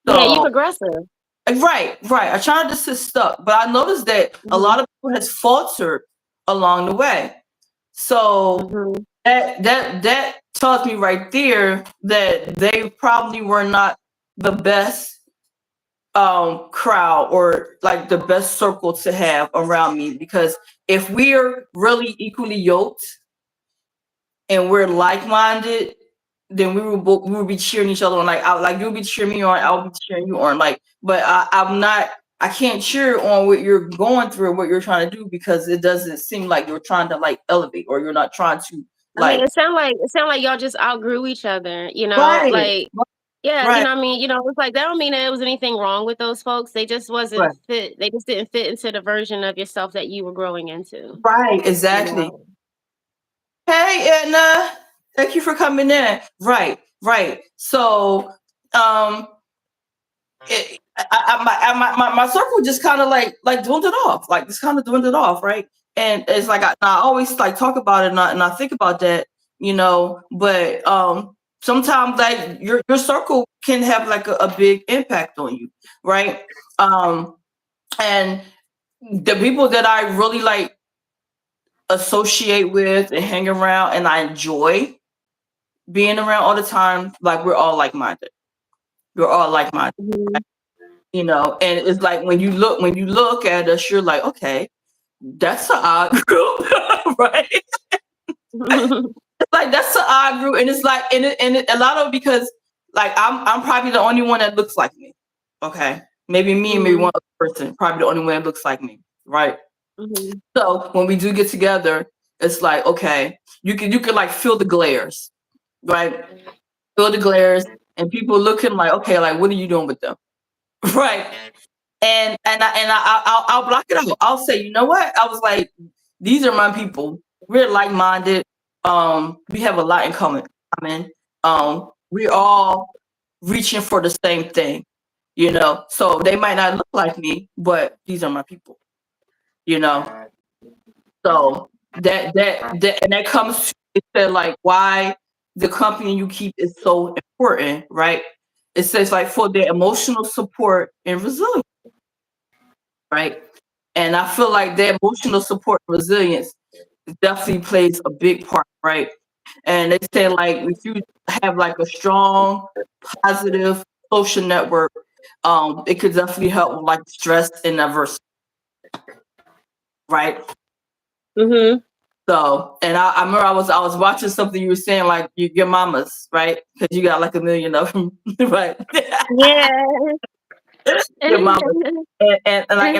Yeah, you So progressive. right. I try not to sit stuck, but I noticed that a Mhm. lot of people has faltered along the way. So Mhm. that tells me right there that they probably were not the best crowd or like the best circle to have around me, because if we're really equally yoked and we're like-minded, then we will be cheering each other on. Like like you'll be cheering me on, I'll be cheering you on. Like, but I'm not. I can't cheer on what you're going through, what you're trying to do, because it doesn't seem like you're trying to like elevate, or you're not trying to I mean, like. it sound like y'all just outgrew each other, you know? Right, Like, yeah, you right, know what I mean? You know, it's like that don't mean that there was anything wrong with those folks. They just wasn't right, fit. They just didn't fit into the version of yourself that you were growing into, right. you Exactly. know? Hey, Edna. Thank you for coming in. Right. So, my circle just kind of like dwindled off, like just kind of dwindled off, right? And it's like I always like talk about it, and I think about that, you know. But sometimes like your circle can have like a big impact on you, right? Um, and the people that I really like associate with and hang around, and I enjoy being around all the time, like we're all like minded. We're all like minded, Mhm. you know. And it's like when you look at us, you're like, okay, that's an odd group, right? It's like that's an odd group, and it's like, a lot of it because like I'm probably the only one that looks like me. Okay, maybe me and maybe Mhm. one other person, probably the only one that looks like me, right? Mhm. So when we do get together, it's like, okay, you can like feel the glares, right? Feel the glares, and people looking like, okay, like what are you doing with them, right? I'll block it out. I'll say, you know what? I was like, these are my people. We're like minded. We have a lot in common. We're all reaching for the same thing, you know. So they might not look like me, but these are my people, you know. So and that comes to like why the company you keep is so important, right? It says like for their emotional support and resilience, right? And I feel like their emotional support and resilience definitely plays a big part, right? And they say like if you have like a strong, positive social network, it could definitely help with like stress and adversity, right? Mhm. So, and I remember I was watching something you were saying like your mamas, right? Because you got like a million of them, right? Yeah. Your mamas, and like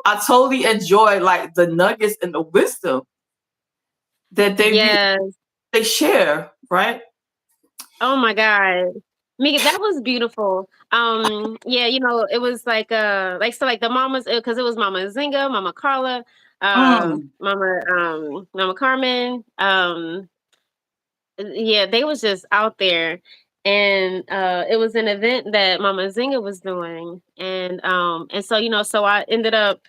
I totally enjoy like the nuggets and the wisdom that Yes. they share, right? Oh my God. Mika, that was beautiful. Yeah, it was like so like the mamas because it was Mama Zinga, Mama Carla, Mm, Mama Carmen, yeah, they was just out there. And it was an event that Mama Zinga was doing. And so, so I ended up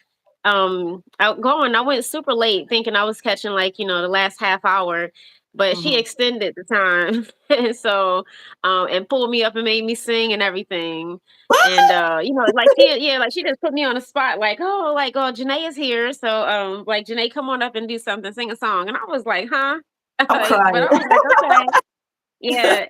out going. I went super late thinking I was catching like, the last half hour, but she mhm. extended the time. And so and pulled me up and made me sing and everything. And like she just put me on the spot, like, oh, Janae is here. So like Janae, come on up and do something, sing a song. And I was like, huh? I'm But crying. I was like, okay, yeah,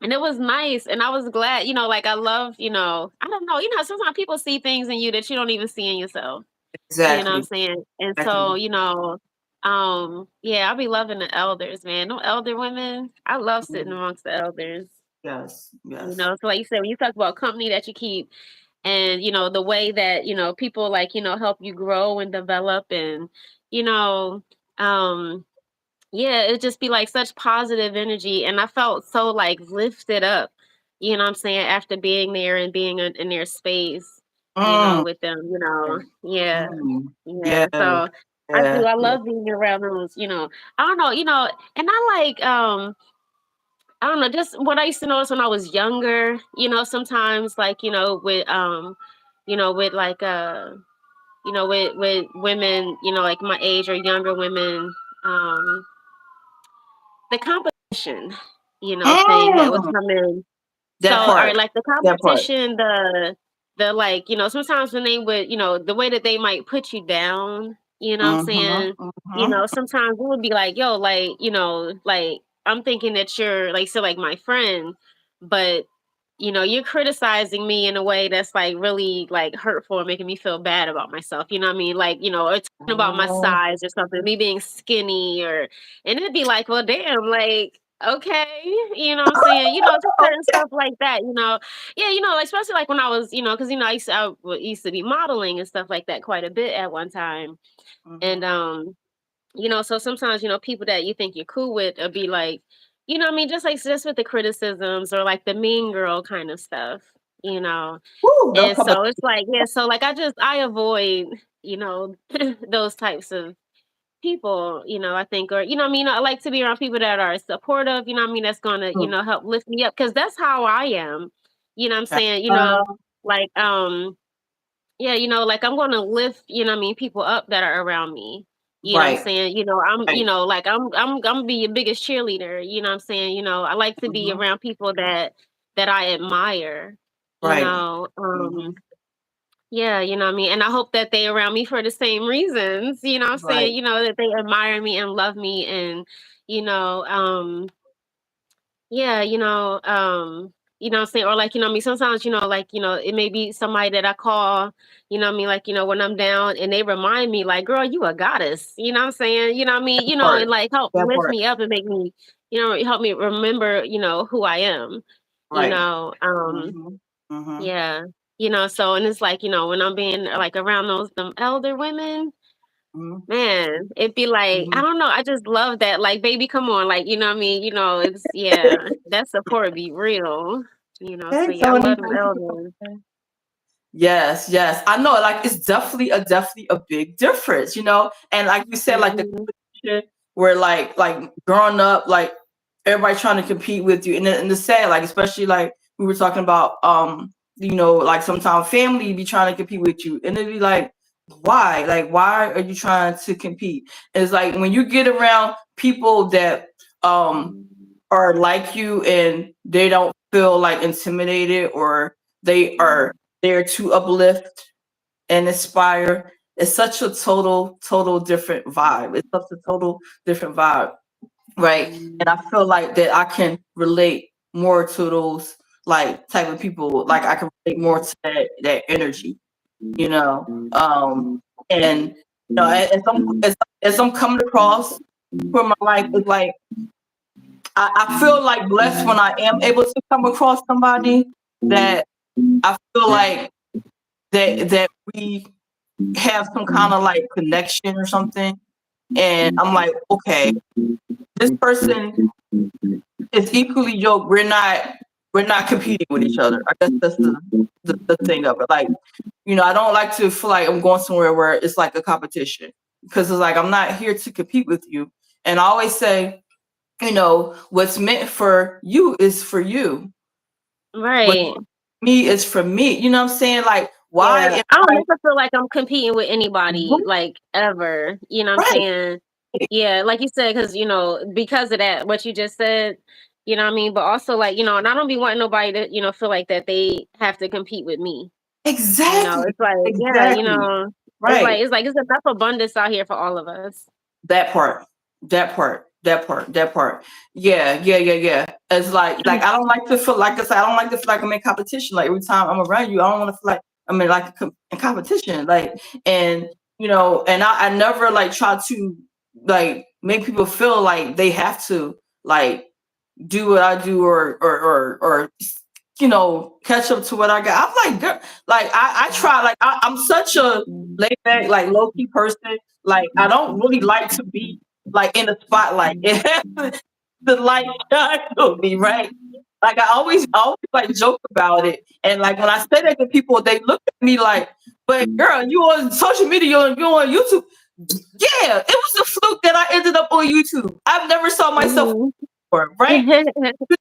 and it was nice, and I was glad, like I love, I don't know, sometimes people see things in you that you don't even see in yourself. You know what I'm Exactly. saying? And so, Exactly. yeah, I'll be loving the elders, man. No elder women. I love sitting Mhm. amongst the elders. Yes. Yes. So like you said, when you talk about company that you keep, and the way that people like help you grow and develop, and you know, um yeah, it'd just be like such positive energy. And I felt so like lifted up, what I'm saying, after being there and being in their space, Mm, with them, Yeah. mm. Yeah. Yeah. So Yeah. I Yeah. love being around those, I don't know, and I like I don't know, just what I used to notice when I was younger, sometimes like, with like with women, like my age or younger women, um the competition, thing that would Mm, come in. So, that or part. like the That part. competition, the like, sometimes when they would, the way that they might put you down, what I'm Mm-hmm. saying, Mm-hmm. sometimes it would be like, yo, like, like I'm thinking that you're like, so like my friend, but you're criticizing me in a way that's like really like hurtful and making me feel bad about myself. You know what I mean? Like, or talking about my Oh, size or something, me being skinny and it'd be like, well, damn, like, okay, what I'm saying? Just certain stuff like that, Yeah, like, especially like when I was, because, I used to be modeling and stuff like that quite a bit at one time. And, mm-hmm. so sometimes, people that you think you're cool with will be like, what I mean, just with the criticisms or like the mean girl kind of stuff, you know. Woo, don't And talk about. so it's like, yeah, so like I avoid, those types of people, I think, or, what I mean, I like to be around people that are supportive, what I mean, that's gonna, Mm. help lift me up because that's how I am. What I'm saying, Uh, like yeah, like I'm gonna lift, what I mean, people up that are around me. What I'm right. saying, I'm, Right. like I'm gonna be your biggest cheerleader. What I'm saying, I like to be Mm-hmm. around people that I admire. You Right. know, Mm-hmm. um, yeah, what I mean, and I hope that they around me for the same reasons. What I'm Right. saying, that they admire me and love me, and you know, um, yeah, what I'm saying, or like, what I mean, sometimes, like, it may be somebody that I call, what I mean, like, when I'm down and they remind me, like, girl, you a goddess, what I'm saying, what I mean, Part. and like help That lift part. me up and make me, help me remember, who I am, you Right. know, um, Mm-hmm. Mm-hmm. yeah, so, and it's like, when I'm being like around them elder women, man, it'd be like, Mm-hmm. I don't know, I just love that. Like, baby, come on, like, what I mean, it's yeah, that support be real, so Hey, yeah, I Tony. love them Thank you for elders. coming. Yes, yes. I know, like it's definitely a big difference, you know? And like you said, like the Mhm. competition where like growing up, like everybody trying to compete with you. And the sad, like especially like we were talking about like sometimes family be trying to compete with you. And it'd be like, why? Like why are you trying to compete? It's like when you get around people that are like you and they don't feel like intimidated or they are there to uplift and inspire. It's such a total different vibe. It's such a total different vibe, right? And I feel like that I can relate more to those like type of people. Like I can relate more to that energy, you know. And as I'm coming across for my life, it's like I feel like blessed when I am able to come across somebody that I feel like that we have some kind of like connection or something, And I'm like, okay, this person is equally yoked. We're not competing with each other. I guess that's the thing of it. Like, I don't like to feel like I'm going somewhere where it's like a competition, because it's like I'm not here to compete with you. And I always say, what's meant for you is for you. What Right. me is for me. You know what I'm saying? Like, why Yeah. am I don't I ever feel like I'm competing with anybody, like, ever. You know what I'm right? saying? Yeah, like you said, because, because of that, what you just said, you know what I mean? But also, like, and I don't be wanting nobody to, feel like that they have to compete with me. Exactly. It's like, yeah, Exactly. it's Right. like, it's enough abundance out here for all of us. That part, that part, that part, that part. Yeah, yeah, yeah, yeah. It's like I don't like to feel like I said, I don't like to feel like I'm in competition. Like every time I'm around you, I don't want to feel like I'm in like in competition. Like, and and I never like try to like make people feel like they have to like do what I do, or catch up to what I got. I'm like, girl, like I try, like I'm such a laid back, like low key person. Like I don't really like to be like in the spotlight. It has the light shine on me, right? Like I always like joke about it, and like when I say that to people, they look at me like, "But girl, you on social media, you on YouTube." Yeah, it was a fluke that I ended up on YouTube. I've never saw myself Mhm. before, right? You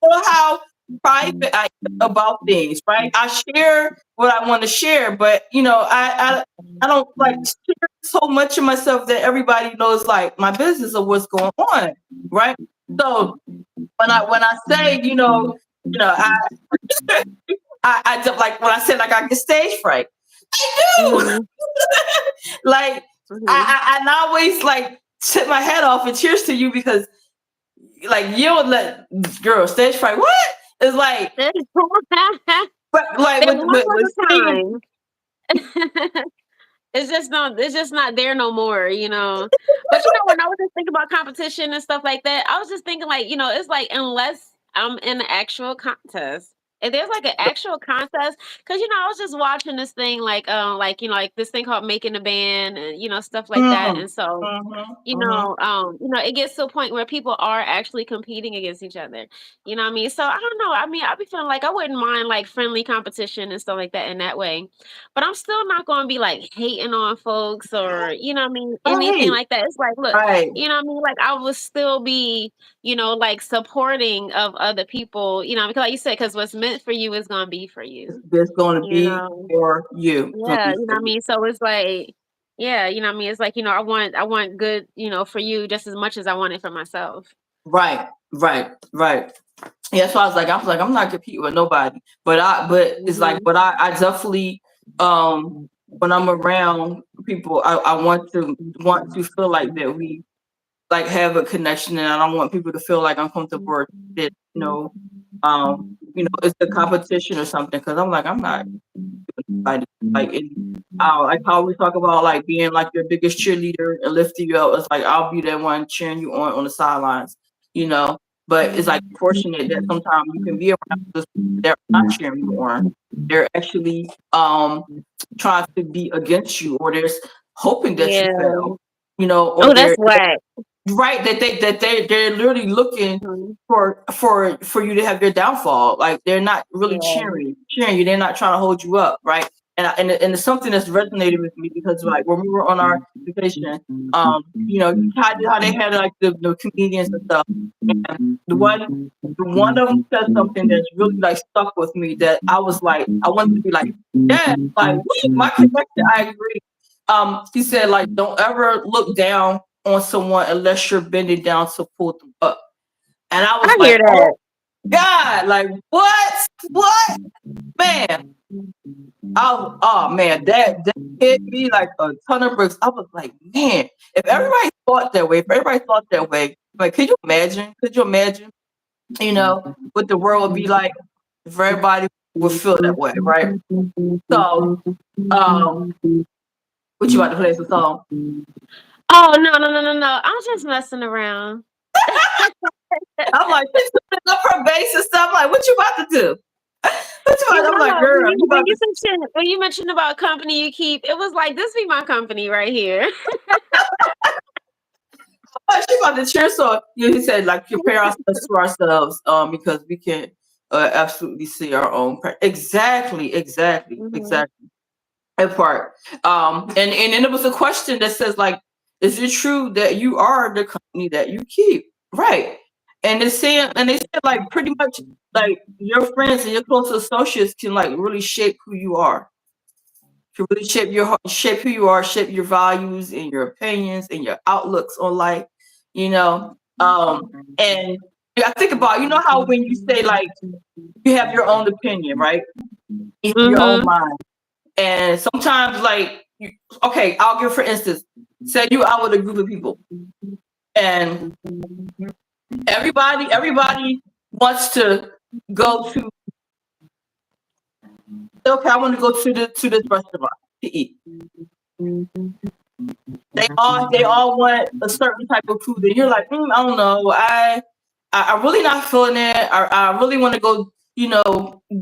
know how private I am about things, right? I share what I want to share, but I don't like share so much of myself that everybody knows like my business or what's going on, right? So when I say I just like when I said like I get stage fright, I do. Mhm. Like Mhm. and I always like tip my head off and cheers to you, because like you don't let girl stage fright. What? It's like, but like There with was with a singing. time. It's just not there no more. But when I was just thinking about competition and stuff like that, I was just thinking like, it's like unless I'm in an actual contest. If there's like an actual contest, because I was just watching this thing like this thing called Making a Band and stuff like that. Mm, And so mhm. it gets to a point where people are actually competing against each other. You know what I mean? So I don't know. I mean, I'd be feeling like I wouldn't mind like friendly competition and stuff like that in that way. But I'm still not gonna be like hating on folks or what I mean, anything Right, like that. It's like, look, right. what I mean? Like I would still be, like supporting of other people, because like you said, because what's meant for you is gonna be for you. It's going to You be know. for you. It's gonna Yeah, be for what I you. mean? So it's like, yeah, what I mean? It's like, I want good, for you just as much as I want it for myself. Right, right, right. Yeah, that's why I was like, I'm not competing with nobody. But it's like, Mhm. but I definitely, when I'm around people, I want to feel like that we like have a connection, and I don't want people to feel like uncomfortable or that it's a competition or something. Because I'm like, I'm not like like how we talk about like being like your biggest cheerleader and lifting you up. It's like I'll be that one cheering you on the sidelines, you know. But it's like fortunate that sometimes you can be around those people that are not cheering you on. They're actually trying to be against you, or they're hoping that you Yeah. fail, or Oh, that's they're whack. right, they're literally looking Mhm. for you to have your downfall. Like they're not really Yeah. cheering you. They're not trying to hold you up, right? And it's something that's resonated with me, because like when we were on our vacation, how they had like the comedians and stuff. And the one of them said something that's really like stuck with me, that I was like, I wanted to be like, yeah, like my connection. I agree. He said like, don't ever look down on someone unless you're bending down to pull them up. And I was I like, hear oh that. God, like what, man? Oh man, that hit me like a ton of bricks. I was like, man, if everybody thought that way, like, could you imagine? Could you imagine? What the world would be like if everybody would feel that way, right? So, um, what you about to play some song? Oh, no, no, no, no, no. I'm just messing around. I'm like, she's putting up her bass and stuff. Like, what you about to do? What you about? I'm like, girl, When you you when about you to? mentioned when you mentioned about company you keep, it was like this be my company right here. oh, she about to cheer. So he said, like, compare ourselves to ourselves, because we can absolutely see our own. Exactly, exactly, Mhm. exactly. That part. And then there was a question that says, like, is it true that you are the company that you keep? Right. And they said, like, pretty much, like, your friends and your close associates can, like, really shape who you are. Can really shape who you are, shape your values and your opinions and your outlooks on life. You know. And I think about, how when you say, like, you have your own opinion, right? You have your own Mhm. mind. And sometimes, like, okay, I'll give for instance, say you out with a group of people, and everybody wants to go to. Okay, I want to go to this restaurant to eat. They all want a certain type of food, and you're like, I don't know, I really not feeling it. I really want to go,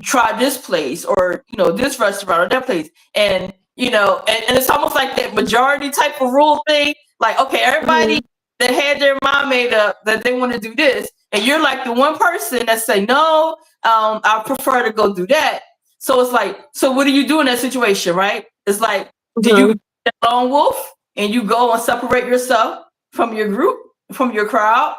try this place, or this restaurant or that place, and and it's almost like that majority type of rule thing. Like, okay, everybody Mhm. that had their mind made up that they want to do this, and you're like the one person that say no. I prefer to go do that. So it's like, so what do you do in that situation, right? It's like, do you Mhm. be the lone wolf and you go and separate yourself from your group, from your crowd,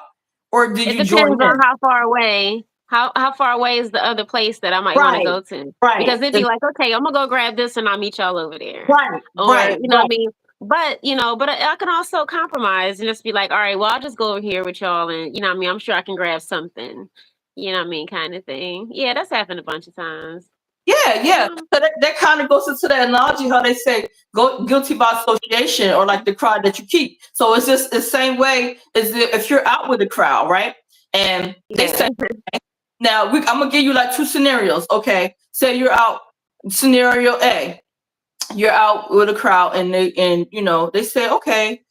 or do It you join depends on in? how far away. How far away is the other place that I might want to Right, go to? Because right, it'd be like, okay, I'm gonna go grab this and I'll meet y'all over there. right, Or, right, what I right. mean? But I can also compromise and just be like, all right, well, I'll just go over here with y'all and what I mean, I'm sure I can grab something. What I mean, kind of thing. Yeah, that's happened a bunch of times. Yeah, yeah. Um, So that kind of goes into the analogy how they say go guilty by association, or like the crowd that you keep. So it's just the same way as if you're out with a crowd, right? And they yeah. say, now I'm gonna give you like two scenarios. Okay, say you're out. Scenario A, you're out with a crowd, and they say, okay,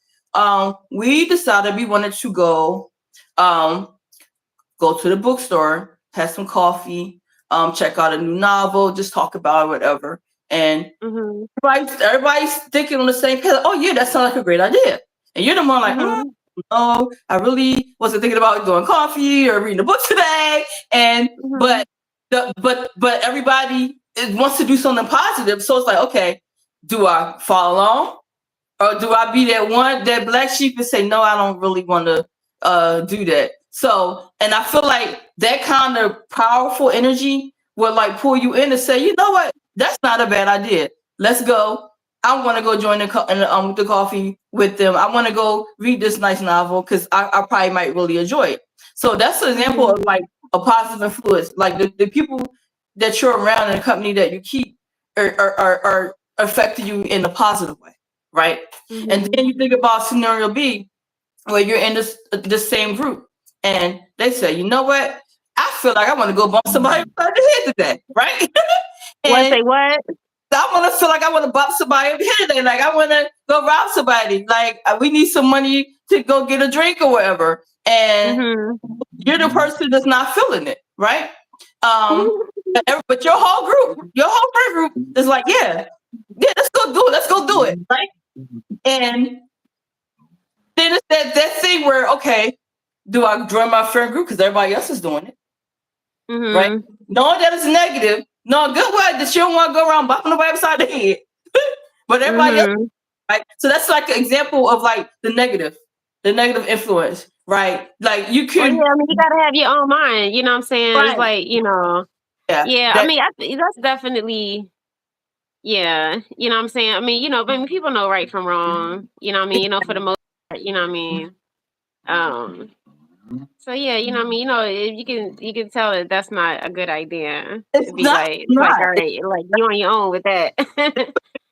we decided we wanted to um, go to the bookstore, have some coffee, check out a new novel, just talk about it, whatever. And Mhm. everybody's thinking on the same page. Oh yeah, that sounds like a great idea. And you're the one like, Mhm. no, I really wasn't thinking about doing coffee or reading a book today. And Mhm. but but everybody wants to do something positive. So it's like, okay, do I follow along? Or do I be that black sheep and say, no, I don't really want to do that? So, and I feel like that kind of powerful energy will like pull you in and say, you know what, that's not a bad idea. Let's go. I want to go join the coffee with them. I want to go read this nice novel because I probably might really enjoy it. So that's an example Mhm. of like a positive influence. Like the people that you're around in the company that you keep are affecting you in a positive way, right? And Mhm. then you think about scenario B, where you're in this same group, and they say, you know what? I feel like I want to go bump somebody upside the head today, right? What And say what? I want to feel like I want to bump somebody up the head today. Like I want to go rob somebody. Like we need some money to go get a drink or whatever. And Mhm. you're the person that's not feeling it, right? Um, but your whole friend group is like, yeah, yeah, let's go do it. Let's go do it, right? And then it's that thing where, okay, do I join my friend group because everybody else is doing it, right? Mhm. Knowing that it's negative, no good way that you don't want to go around bumping nobody upside the head, but everybody else, Mhm. right? So that's like an example of like the negative influence, right? Like you Well, can, yeah, I mean, you gotta have your own mind. You know what I'm saying? It's right? like, Yeah, yeah. I that mean, that's definitely, yeah. You know what I'm saying? I mean, I mean, people know right from wrong. You know what I mean? For the most part, you know what I mean? Um, so yeah, what I mean, you can tell that that's not a good idea it's to be not like, all not right, like you on your own with that.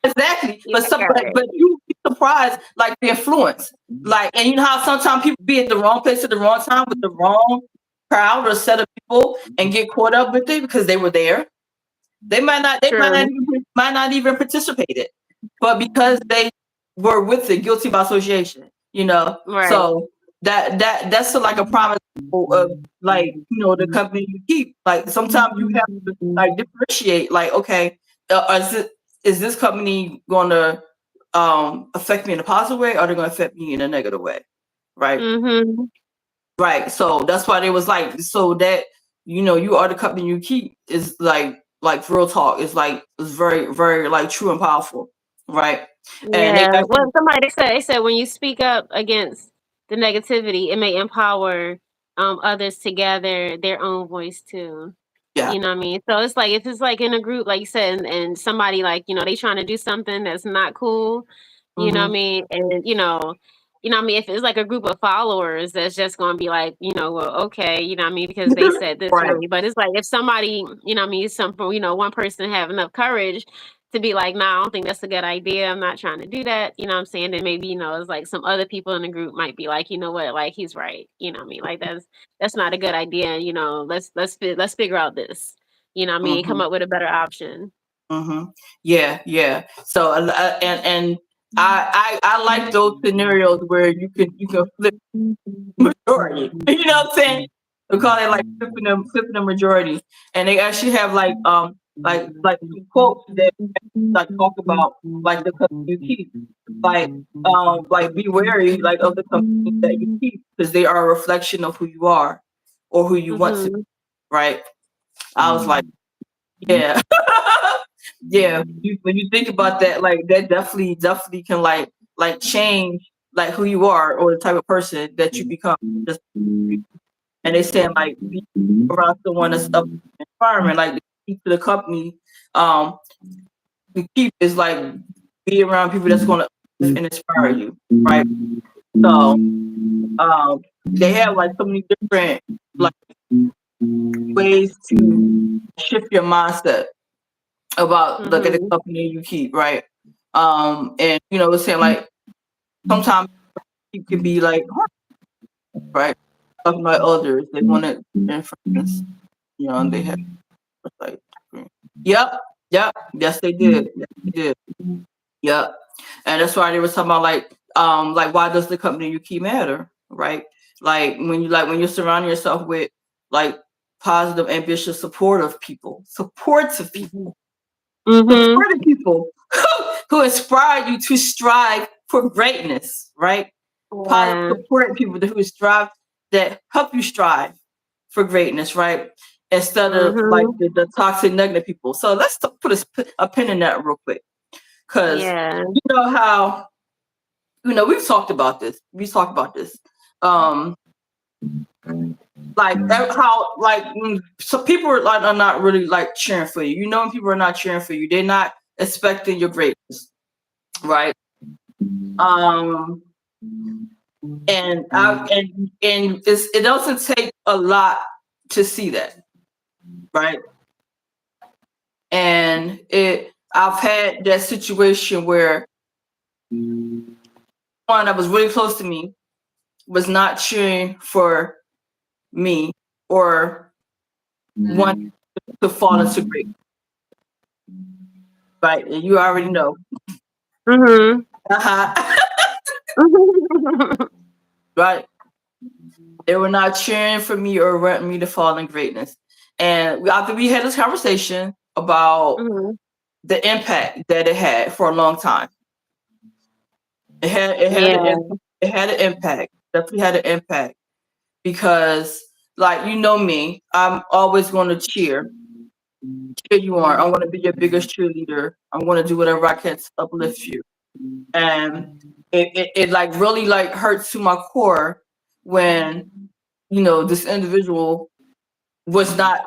exactly, You're but like, some, all but right. you be surprised, like the influence, like, and you know how sometimes people be at the wrong place at the wrong time with the wrong crowd or set of people and get caught up with it because they were there. They True. might not even participated, but because they were with it, guilty by association, Right. So that's like a prime example of like the company you keep. Like sometimes you have to like differentiate. Like, okay, is this company going to affect me in a positive way, or are they going to affect me in a negative way? right? Mhm. Right. So that's why they was like, so that you are the company you keep is like real talk. It's very, very like true and powerful. Right. And they Yeah. actually Well, somebody they said when you speak up against the negativity, it may empower others to gather their own voice too. yeah. You know what I mean? So it's like if it's like in a group, like you said, and somebody like, they trying to do something that's not cool, you know what I Mm-hmm. mean? And what I mean, if it's like a group of followers that's just gonna be like, well, okay, you know what I mean, because they said this Right. really. But it's like if somebody, what I mean, one person have enough courage to be like, nah, I don't think that's a good idea. I'm not trying to do that. You know what I'm saying? Then maybe, it's like some other people in the group might be like, you know what, like he's right. You know what I mean? Like that's not a good idea. Let's figure out this. You know what I mean? Mm-hmm. Come up with a better option. Mm-hmm. Yeah. Yeah. So and I like those scenarios where you can flip majority. You know what I'm saying? We call it like flipping the majority, and they actually have like some quotes that like talk about like the company you keep, like be wary like of the company that you keep because they are a reflection of who you are or who you want to be, Mhm. right? I was like, yeah, yeah. When you think about that, like that definitely can like change like who you are or the type of person that you become. Just and they saying like be around someone that's up environment, like the key to the company. Um, the key is like be around people that's gonna uplift and inspire you, right? So they have like so many different like ways to shift your mindset about the Mhm. company you keep, right? And it's saying like sometimes you can be like, right, talking about others, they want to influence, and they have like, yep, yep, yes they did, yes they did, yep, and that's why they were talking about like why does the company you keep matter, right? Like when you're surrounding yourself with like positive, ambitious, supportive Mhm. people Mhm. supportive people who inspire you to strive for greatness, right? Positive Yeah. supporting people who strive that help you strive for greatness, right? Instead of like Mhm. the toxic negative people. So let's put a pin in that real quick. Cause Yeah. you know how we've talked about this. We talked about this. Um how when so people are not really like cheering for you. When people are not cheering for you, they're not expecting your greatness, right? Um, it doesn't take a lot to see that, right? And I've had that situation where one that was really close to me was not cheering for me or want to fall into great, right? And you already know. Mhm. Uh-huh. Right? They were not cheering for me or wanting me to fall in greatness. And after we had this conversation about Mhm. the impact that it had for a long time. Yeah. It had an impact. Definitely had an impact because like me, I'm always going to cheer you on. I'm going to be your biggest cheerleader. I'm going to do whatever I can to uplift you. And it like really like hurts to my core when this individual was not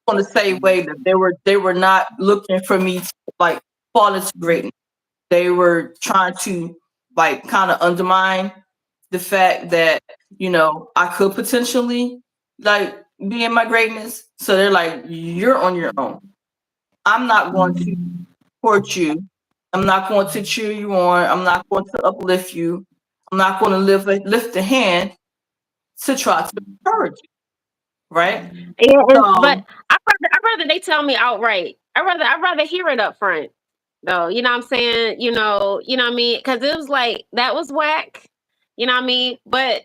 on the same way that they were not looking for me to like fall into greatness. They were trying to like kind of undermine the fact that I could potentially like be in my greatness. So they're like, you're on your own. I'm not going to support you. I'm not going to cheer you on. I'm not going to uplift you. I'm not going to lift a hand to try to encourage you. Right. Yeah, but So I'd rather they tell me outright. I'd rather hear it up front. Though, you know what I'm saying? What I mean? Because it was like that was whack. You know what I mean? But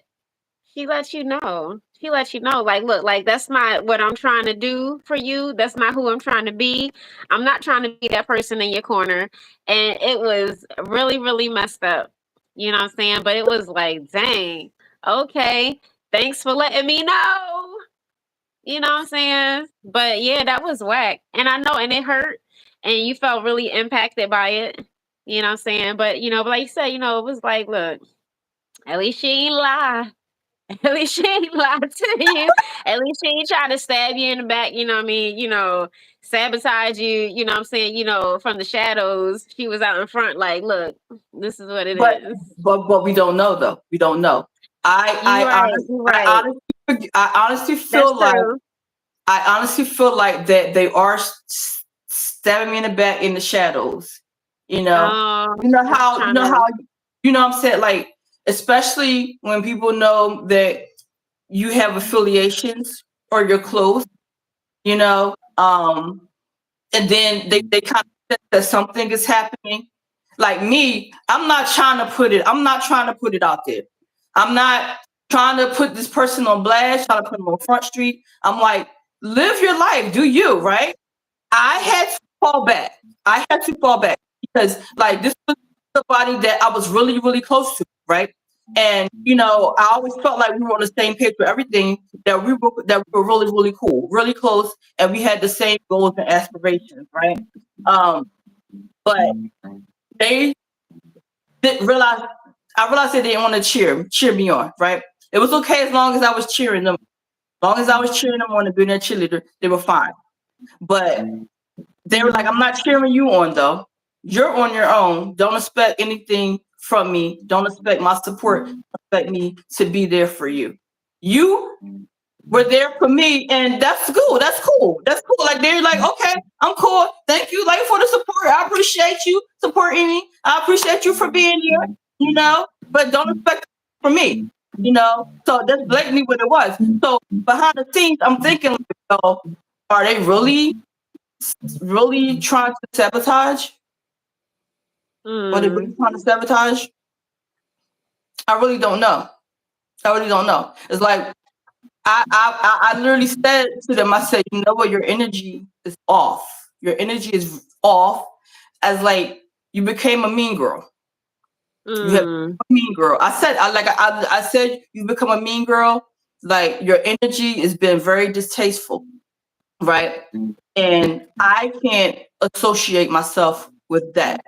she lets you know. She lets you know, like, look, like that's not what I'm trying to do for you. That's not who I'm trying to be. I'm not trying to be that person in your corner. And it was really, really messed up. You know what I'm saying? But it was like, dang. Okay, thanks for letting me know. You know what I'm saying? But yeah, that was whack. And I know, and it hurt, and you felt really impacted by it. You know what I'm saying? But but like you said, it was like, look, at least she ain't lie. At least she ain't lied to you. At least she ain't trying to stab you in the back, you know what I mean? Sabotage you, you know what I'm saying? From the shadows, she was out in front, like, look, this is what it But is. but we don't know though. We don't know. You right, you right. I honestly That's feel like true. that they are stabbing me in the back in the shadows. You know, you know how you Trying know to. how you know what I'm saying, like, especially when people know that you have affiliations or you're close. You know, and then they kind of sense that something is happening. Like me, I'm not trying to put it out there. I'm not trying to put this person on blast, trying to put them on Front Street. I'm like, live your life, do you, right? I had to fall back. I had to fall back because, like, this was somebody that I was really, really close to, right? And I always felt like we were on the same page with everything. That we were really, really cool, really close, and we had the same goals and aspirations, right? Um, but they didn't realize. I realized they didn't want to cheer me on, right? It was okay as long as I was cheering them. As long as I was cheering them on and being their cheerleader, they were fine. But they were like, I'm not cheering you on though. You're on your own. Don't expect anything from me. Don't expect my support. Expect me to be there for you. You were there for me, and that's cool. That's cool. That's cool. Like, they're like, okay, I'm cool. Thank you, like, for the support. I appreciate you supporting me. I appreciate you for being here. But don't expect it from me. So that's blatantly what it was. So behind the scenes, I'm thinking, like, are they really trying to sabotage? Are they really Mm. trying to sabotage? I really don't know. I really don't know. It's like I literally said to them, I said, you know what, your energy is off. Your energy is off. As, like, you became a mean girl. You have Mm. become a mean girl. I said you become a mean girl. Like, your energy has been very distasteful, right? And I can't associate myself with that.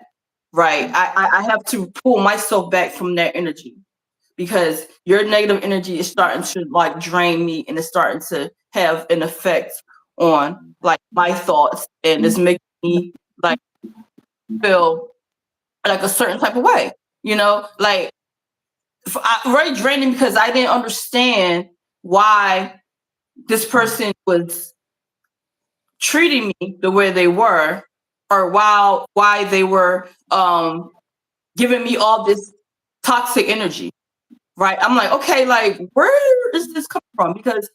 Right. I have to pull myself back from that energy because your negative energy is starting to, like, drain me, and it's starting to have an effect on, like, my thoughts, and it's making me, like, feel like a certain type of way. Like, very draining because I didn't understand why this person was treating me the way they were, or why they were giving me all this toxic energy, right? I'm like, okay, like, where is this coming from? Because,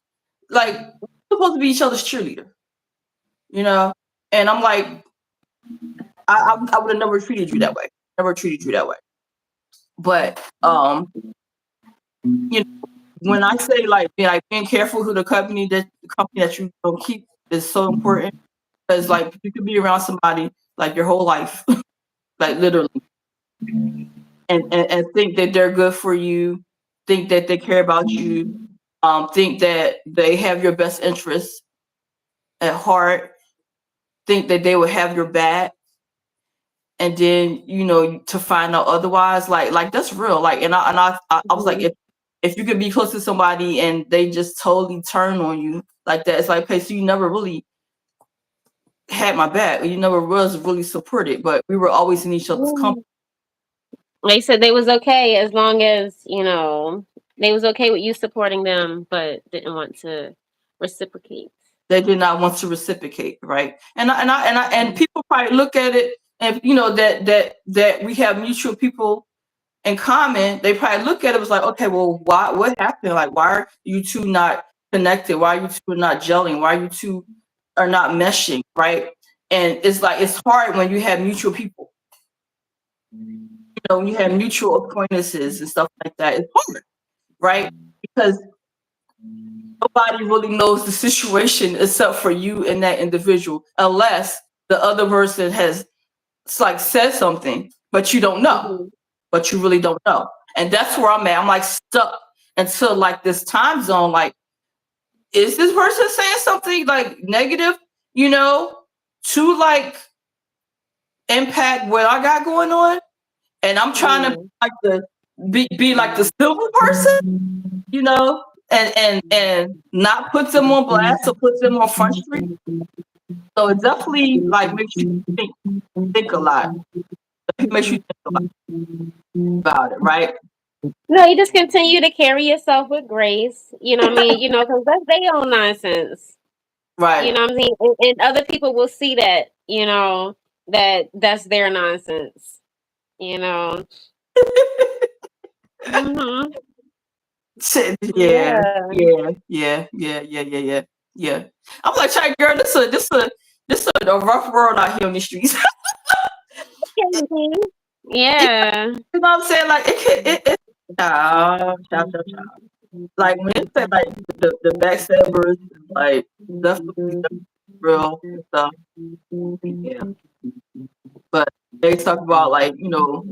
like, we're supposed to be each other's cheerleader, you know? And I'm like, I would have never treated you that way. Never treated you that way. But you know, when I say, like, being careful who the company that you don't keep is so important, because, like, you could be around somebody, like, your whole life, like, literally, and think that they're good for you, think that they care about you, think that they have your best interests at heart, think that they will have your back, and then, to find out otherwise, like that's real. Like, and I was like, Mhm. if you could be close to somebody and they just totally turn on you like that, it's like, okay, so you never really had my back, you never was really supported, but we were always in each other's company. Mm. They said they was okay as long as they was okay with you supporting them, but didn't want to reciprocate. They did not want to reciprocate, right? And Mm. people probably look at it, and that we have mutual people in common. They probably look at it was like, okay, well, what happened? Like, why are you two not connected? Why are you two not gelling? Why you two are not meshing, right? And it's like, it's hard when you have mutual people. When you have mutual acquaintances and stuff like that, it's hard, right? Because nobody really knows the situation except for you and that individual, unless the other person has, it's like, said something, but you don't know, Mhm. but you really don't know. And that's where I'm at. I'm like stuck. until like this time zone. Like, is this person saying something like negative, you know, to like impact what I got going on? And I'm trying to Mm. like be like the silver person, you know, and not put them on blast or put them on front street. So it definitely like makes you think a lot. It makes you think a lot about it, right? No, you just continue to carry yourself with grace. You know what I mean? You know, because that's their own nonsense. You Right. know what I mean? And other people will see that, you know, that's their nonsense. You know. Mhm. Shit, yeah, Yeah. yeah. I'm like, Chai, girl, this a rough world out here on the streets. Mhm. You Yeah. know what I'm saying? Like it child. Like when it said like the backstabbers, like definitely real stuff. Yeah. But they talk about like, you know,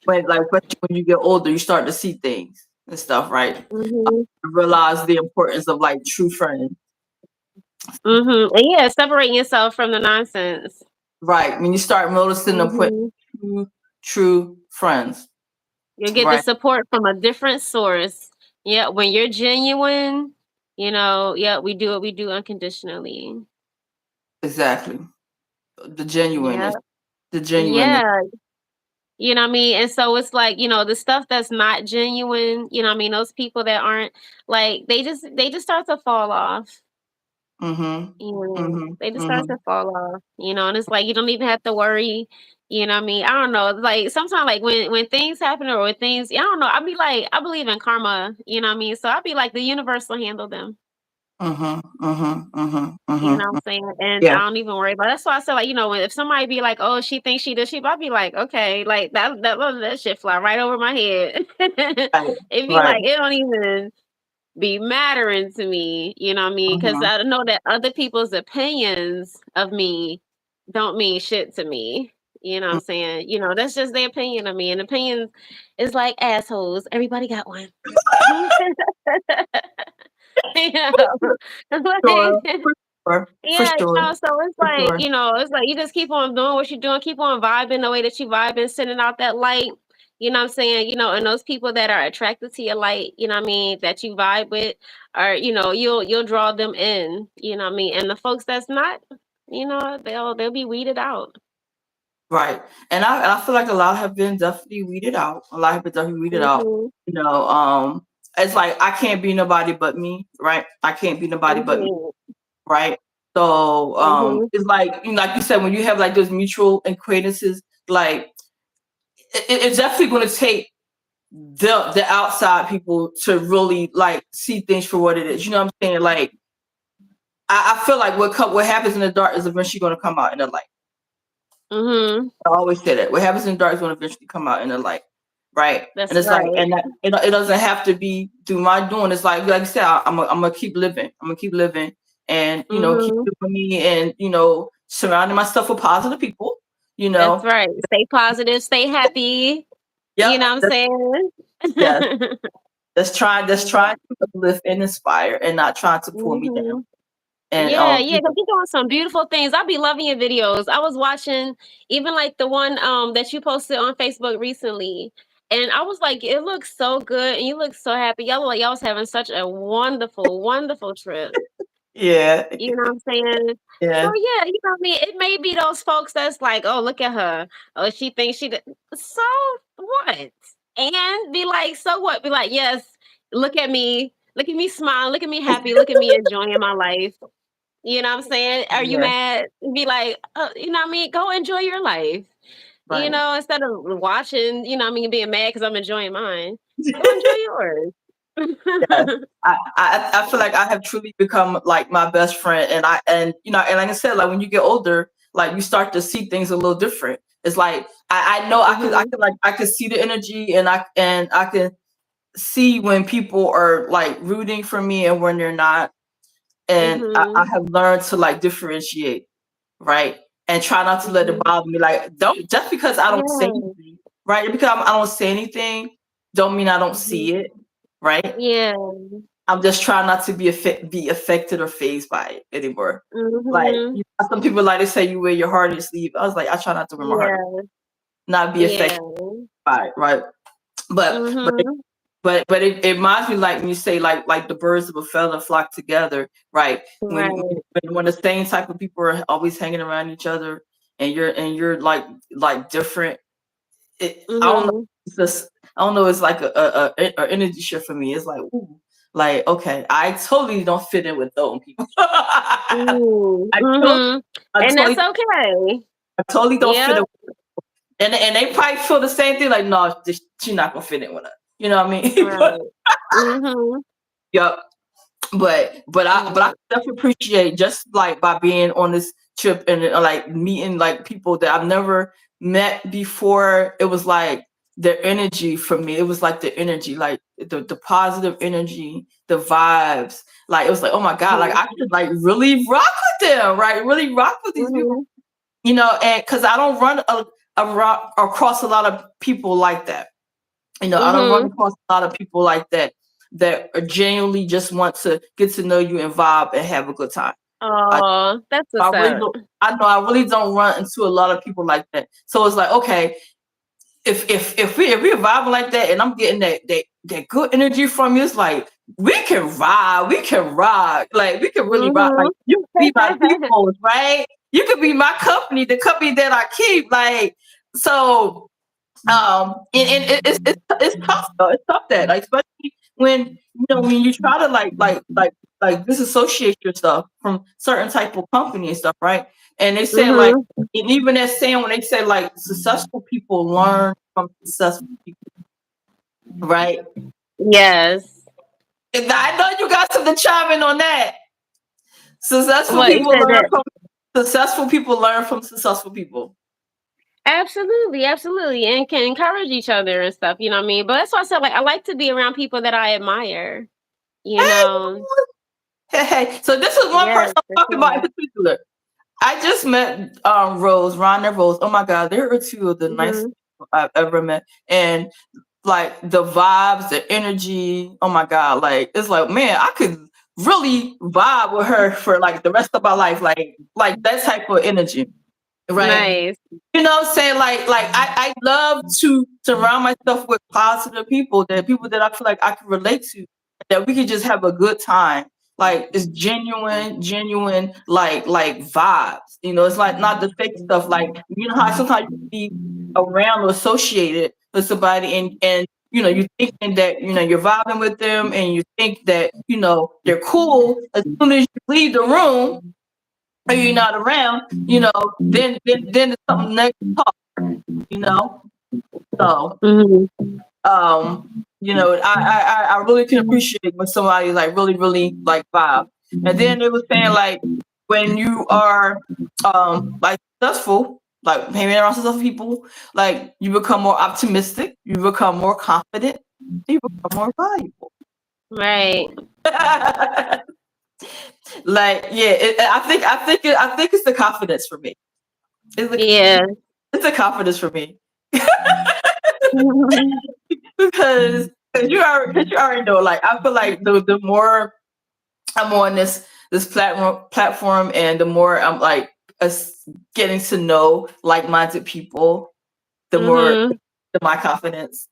when like especially when you get older, you start to see things and stuff, right? Mhm. Realize the importance of like true friends. Mhm. And yeah, separating yourself from the nonsense. Right. When you start noticing the point Mhm. true friends. You'll get the Right. support from a different source. Yeah, when you're genuine, you know, yeah, we do what we do unconditionally. Exactly. The Yeah. genuineness. The genuineness. Yeah. You know what I mean? And so it's like, you know, the stuff that's not genuine, you know what I mean, those people that aren't like they just start to fall off. Mm-hmm. You know, Mm-hmm. they just start Mm-hmm. to fall off, you know, and it's like you don't even have to worry, you know what I mean? I don't know. Like sometimes like when things happen or when things I don't know, I be like I believe in karma, you know what I mean? So I be like the universe will handle them. Mm-hmm. Mm-hmm. Mm-hmm. You know Mm-hmm. what I'm saying? And Yeah. I don't even worry about it. That's why I said like, you know, if somebody be like, oh, she thinks she does she I'll be like, okay, like that shit fly right over my head. Right. It'd be Right. like it don't even be mattering to me, you know what I mean? Because Mm-hmm. I know that other people's opinions of me don't mean shit to me. You know what I'm saying? You know, that's just their opinion of me. And opinions is like assholes. Everybody got one. You know, Sure. like, For yeah, you sure. know, so it's For like, sure. you know, it's like you just keep on doing what you're doing, keep on vibing the way that you vibing, sending out that light. You know what I'm saying? You know, and those people that are attracted to your light, you know what I mean, that you vibe with, or you know, you'll draw them in, you know what I mean? And the folks that's not, you know, they'll be weeded out. Right. And I feel like a lot have been definitely weeded out. A lot have been definitely weeded out. Mhm. You know, it's like I can't be nobody but me, right? I can't be nobody but me, Mhm. right? So Mhm. it's like, you know, like you said, when you have like those mutual acquaintances, like it's definitely going to take the outside people to really like see things for what it is. You know what I'm saying? Like I feel like what happens in the dark is eventually going to come out in the light. Mhm. I always say that what happens in the dark is going to eventually come out in the light, right? And That's it's like, right. and that, it doesn't have to be through my doing. It's like I said, I'm gonna keep living. I'm gonna keep living, and you know, keep Mhm. doing me, and you know, surrounding myself with positive people. You That's know, right. Stay positive, stay happy. yep, You know what I'm that's, saying? yes. Let's Yeah. try to uplift and inspire, and not trying to pull me down. Mhm. And Yeah, yeah, you because know, you're doing some beautiful things. I be loving your videos. I was watching even like the one that you posted on Facebook recently. And I was like, it looks so good and you look so happy. Y'all look like y'all was having such a wonderful, wonderful trip. yeah, You know what I'm saying? So yeah, yeah, you know what I mean? It may be those folks that's like, oh, look at her. Oh, she thinks she did. So what? And be like, so what? Be like, yes, look at me. Look at me smiling. Look at me happy. Look at me enjoying my life. You know what I'm saying? Are you yeah, mad? Be like, you know what I mean? Go enjoy your life. You right. know, instead of watching, you know what I mean, being mad because I'm enjoying mine. Go enjoy yours. Yeah. I feel like I have truly become like my best friend, and you know, and like I said, like when you get older, like you start to see things a little different. It's like I know Mhm. I could see the energy, and I can see when people are like rooting for me and when they're not, and I Mhm. have learned to like differentiate, right, and try not to let it Mhm. bother me. Like don't just because I don't say Yeah. anything, right? Because I don't say anything, don't mean I don't Mhm. see it. right? Yeah. I'm just trying not to be affected or phased by it anymore. Like, Mhm. some people like to say you wear your heart on your sleeve. I was like, I try not to wear my heart, Yeah. not be Yeah. affected by it, right? But but Mhm. but it reminds me, like when you say like the birds of a feather flock together, right? Right. When the same type of people are always hanging around each other, and you're like different. I don't know. Mhm. It's just, I don't know. It's like a energy shift for me. It's like, ooh, like, okay, I totally don't fit in with those people. Ooh. I totally, Mhm. I And that's totally, okay. I totally don't fit Yep. in. And they probably feel the same thing. Like, no, she's not gonna fit in with us. You know what I mean? But Right. Mhm. yep. But I Yeah. definitely appreciate, just like by being on this trip and like meeting like people that I've never met before. It was like their energy for me. It was like the energy, like the positive energy, the vibes. Like it was like, oh my God, like Mhm. I could like really rock with them, right? Really rock with these people, Mhm. and because I don't run across a lot of people like that. I don't run Mhm. across a lot of people like that that are genuinely just want to get to know you and vibe and have a good time. I, Oh, that's I what's really up. don't. I know I really don't run into a lot of people like that. So it's like, okay, if we're vibing like that, and I'm getting that good energy from you, it's like we can ride, we can rock, like we can really rock. Like Mhm. you can be my people, right? You could be my company, the company that I keep. Like so, and it's tough though. It's tough that, like, especially when when you try to like disassociate yourself from certain type of company and stuff, right? And they say like, Mhm. and even that saying when they say like successful people learn from successful people, right? Yes. And I know you got something to chime in on that. Successful What you people said learn that? from successful people learn from successful people. Absolutely, absolutely, and can encourage each other and stuff. You know what I mean? But that's why I said like I like to be around people that I admire. You Hey, know? hey. So this is one Yes, person I'm for talking about in sure. particular. I just met Rose, Rhonda Rose. Oh my God, there are two of the nicest Mhm. people I've ever met. And like the vibes, the energy, oh my God, like it's like, man, I could really vibe with her for like the rest of my life. Like that type of energy, right? Nice. You know what I'm saying? Like I love to surround myself with positive people, that people that I feel like I can relate to, that we can just have a good time. Like it's genuine like vibes. It's like not the fake stuff. Like how sometimes you can be around or associated with somebody, and you thinking that you're vibing with them, and you think that they're cool. As soon as you leave the room or you're not around, then it's something negative talk, you know. So, Mhm. I really can appreciate when somebody like really like vibe. And then they were saying like when you are like successful, like hanging around successful people, like you become more optimistic, you become more confident, you become more valuable. Right. Like yeah, I think it's the confidence for me. It's the Yeah. it's a confidence for me. Mhm. Because you already know, like I feel like the more I'm on this platform, and the more I'm like us getting to know like-minded people, the more Mhm. my confidence.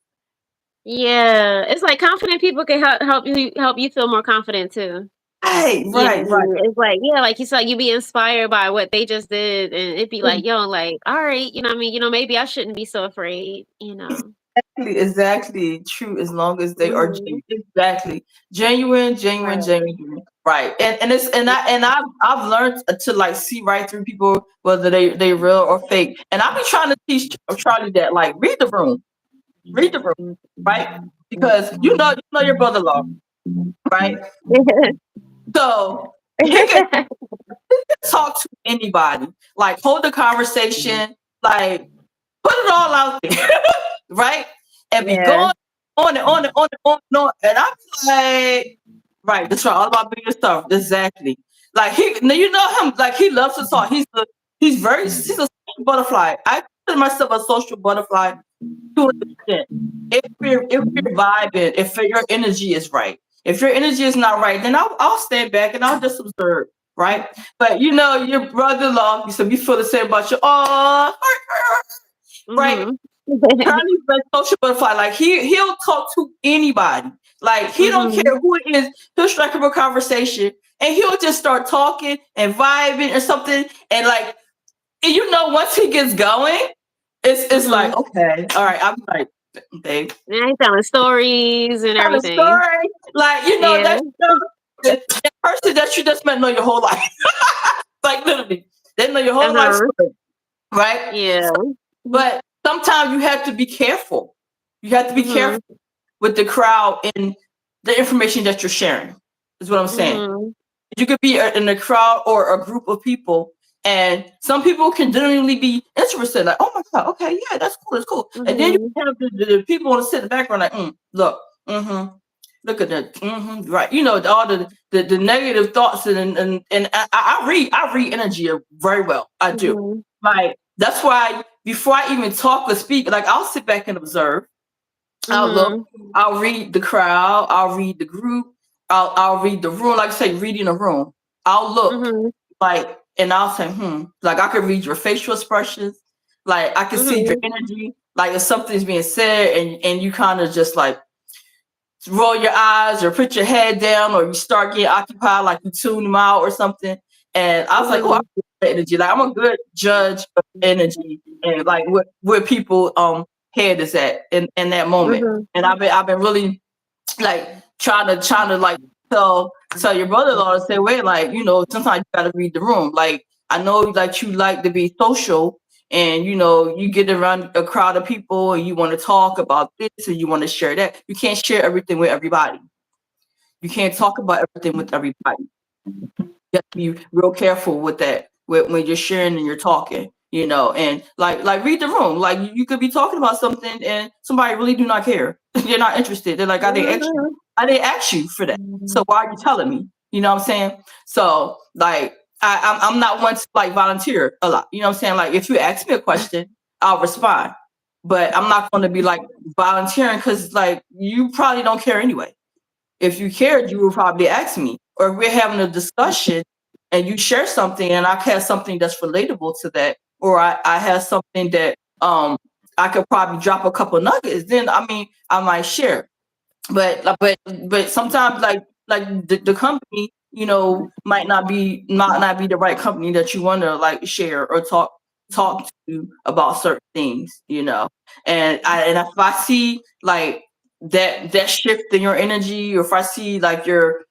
Yeah. It's like confident people can help you feel more confident too. Right, You know right, what I right. mean? It's like, yeah, like you said, you be inspired by what they just did, and it'd be like, yo, like, all right, you know what I mean? Maybe I shouldn't be so afraid. Exactly true, as long as they are Mhm. genuine. Exactly. Right. Genuine. Right. And I've learned to like see right through people, whether they real or fake. And I be trying to teach Charlie that, like, read the room, right? Because you know your brother-in-law, right? So he can talk to anybody, like hold the conversation, like put it all out there, right? And be Yeah. going on and on and on and on and on. And I'm like, right, that's right, all about bigger stuff. Exactly. Like now you know him, like he loves to talk. He's a social butterfly. consider myself a social butterfly to an extent. If you're vibing, if your energy is right. If your energy is not right, then I'll stand back and I'll just observe, right? But your brother-in-law, you said you feel the same about your right? Mhm. Charlie's like social butterfly. Like he'll talk to anybody. Like he don't care Mhm. who it is. He'll strike up a conversation and he'll just start talking and vibing or something. And like once he gets going, it's like Mhm. okay, all right. I'm like, babe, Now he's telling stories and kind of everything. story. Like Yeah. that person that you just met know your whole life. Like literally, they know your whole life Uh-huh. story, right? Yeah. But sometimes you have to be careful. You have to be careful Mhm. with the crowd and the information that you're sharing. Is what I'm saying. Mhm. You could be in a crowd or a group of people, and some people can genuinely be interested. Like, oh my god, okay, yeah, that's cool. And then you Mhm. have the people on the sit in the background, like, look, look at that, right? All the negative thoughts and I read energy very well. I do. Mhm. Like that's why before I even talk or speak, like I'll sit back and observe. I'll look. Mhm. I'll read the crowd. I'll read the group. I'll read the room. Like I say, reading a room. I'll look Mhm. like, and I'll say, Like I could read your facial expressions. Like I can see your Mhm. energy. Like if something's being said, and you kind of just like roll your eyes or put your head down, or you start getting occupied, like you tune them out or something. And I was like, oh, I Mhm. feel that energy. Like I'm a good judge of energy and like where people head is at in that moment. Mhm. And I've been really like trying to like tell your brother-in-law to say, wait, like, sometimes you gotta read the room. Like I know like you like to be social and you get around a crowd of people and you want to talk about this and you want to share that. You can't share everything with everybody. You can't talk about everything with everybody. You have to be real careful with that when you're sharing and you're talking, and like read the room. Like you could be talking about something and somebody really do not care. They're not interested. They're like, Mhm. I didn't ask you for that. So why are you telling me? You know what I'm saying? So like I'm not one to like volunteer a lot. You know what I'm saying? Like if you ask me a question, I'll respond. But I'm not going to be like volunteering because like you probably don't care anyway. If you cared, you would probably ask me. Or if we're having a discussion and you share something and I have something that's relatable to that, or I have something that I could probably drop a couple nuggets, then I mean I might share. But sometimes like the company, might not be the right company that you want to like share or talk to about certain things, and if I see like that shift in your energy, or if I see like your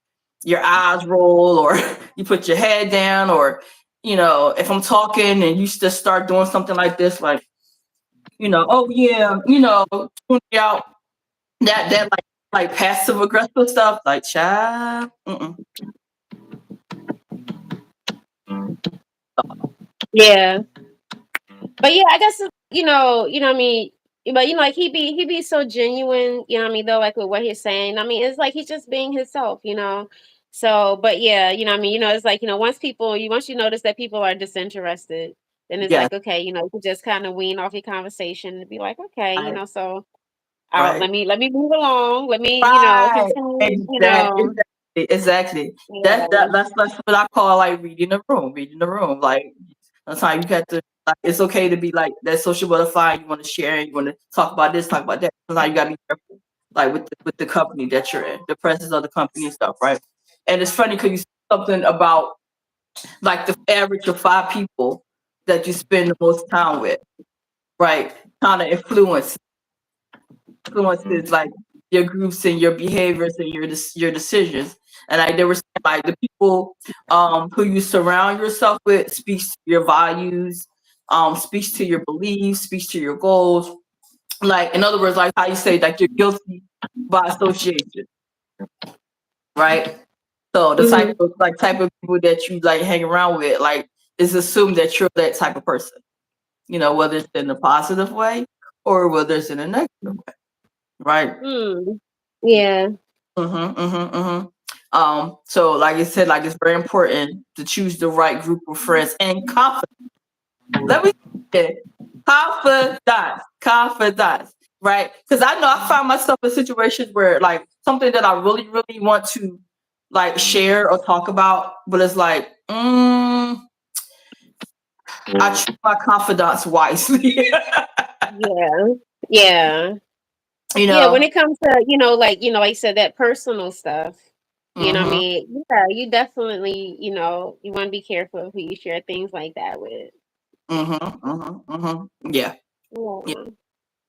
eyes roll, or you put your head down, or if I'm talking and you just start doing something like this, like oh yeah, tune me out, that like passive aggressive stuff, like child. Yeah. But yeah, I guess what I mean. But like he be so genuine, what I mean, though, like with what he's saying. I mean, it's like he's just being himself. So, but yeah, what I mean, it's like once you notice that people are disinterested, then it's Yeah, like okay, you can just kind of wean off your conversation and be like, okay, right, so I'll, right, let me move along. Let me right. continue. Exactly. Yeah. That's what I call like reading the room. Reading the room. Like sometimes you have to. Like, it's okay to be like that social butterfly. You want to share. You want to talk about this, talk about that. Sometimes you gotta be careful, like with the company that you're in, the presence of the company and stuff, right? And it's funny because you said something about like the average of 5 people that you spend the most time with, right? Kind of influences like your groups and your behaviors and your decisions. And like they were saying, like the people who you surround yourself with speaks to your values, speaks to your beliefs, speaks to your goals. Like in other words, like how you say like you're guilty by association, right? So the type Mhm. of people that you like hang around with, like is assumed that you're that type of person. Whether it's in a positive way or whether it's in a negative way, right? Mm. Yeah. So like I said, like it's very important to choose the right group of friends and confidence. Let me say it. Confidence, right? Because I know I find myself in situations where like something that I really, really want to like share or talk about, but it's like, I choose my confidants wisely. Yeah. Yeah. you Yeah, when know. it comes to, like you said, that personal stuff, I Mm-hmm. mean, yeah, you definitely, you want to be careful who you share things like that with. Mm-hmm. Mm-hmm. Mm-hmm. Yeah. Yeah. Yeah.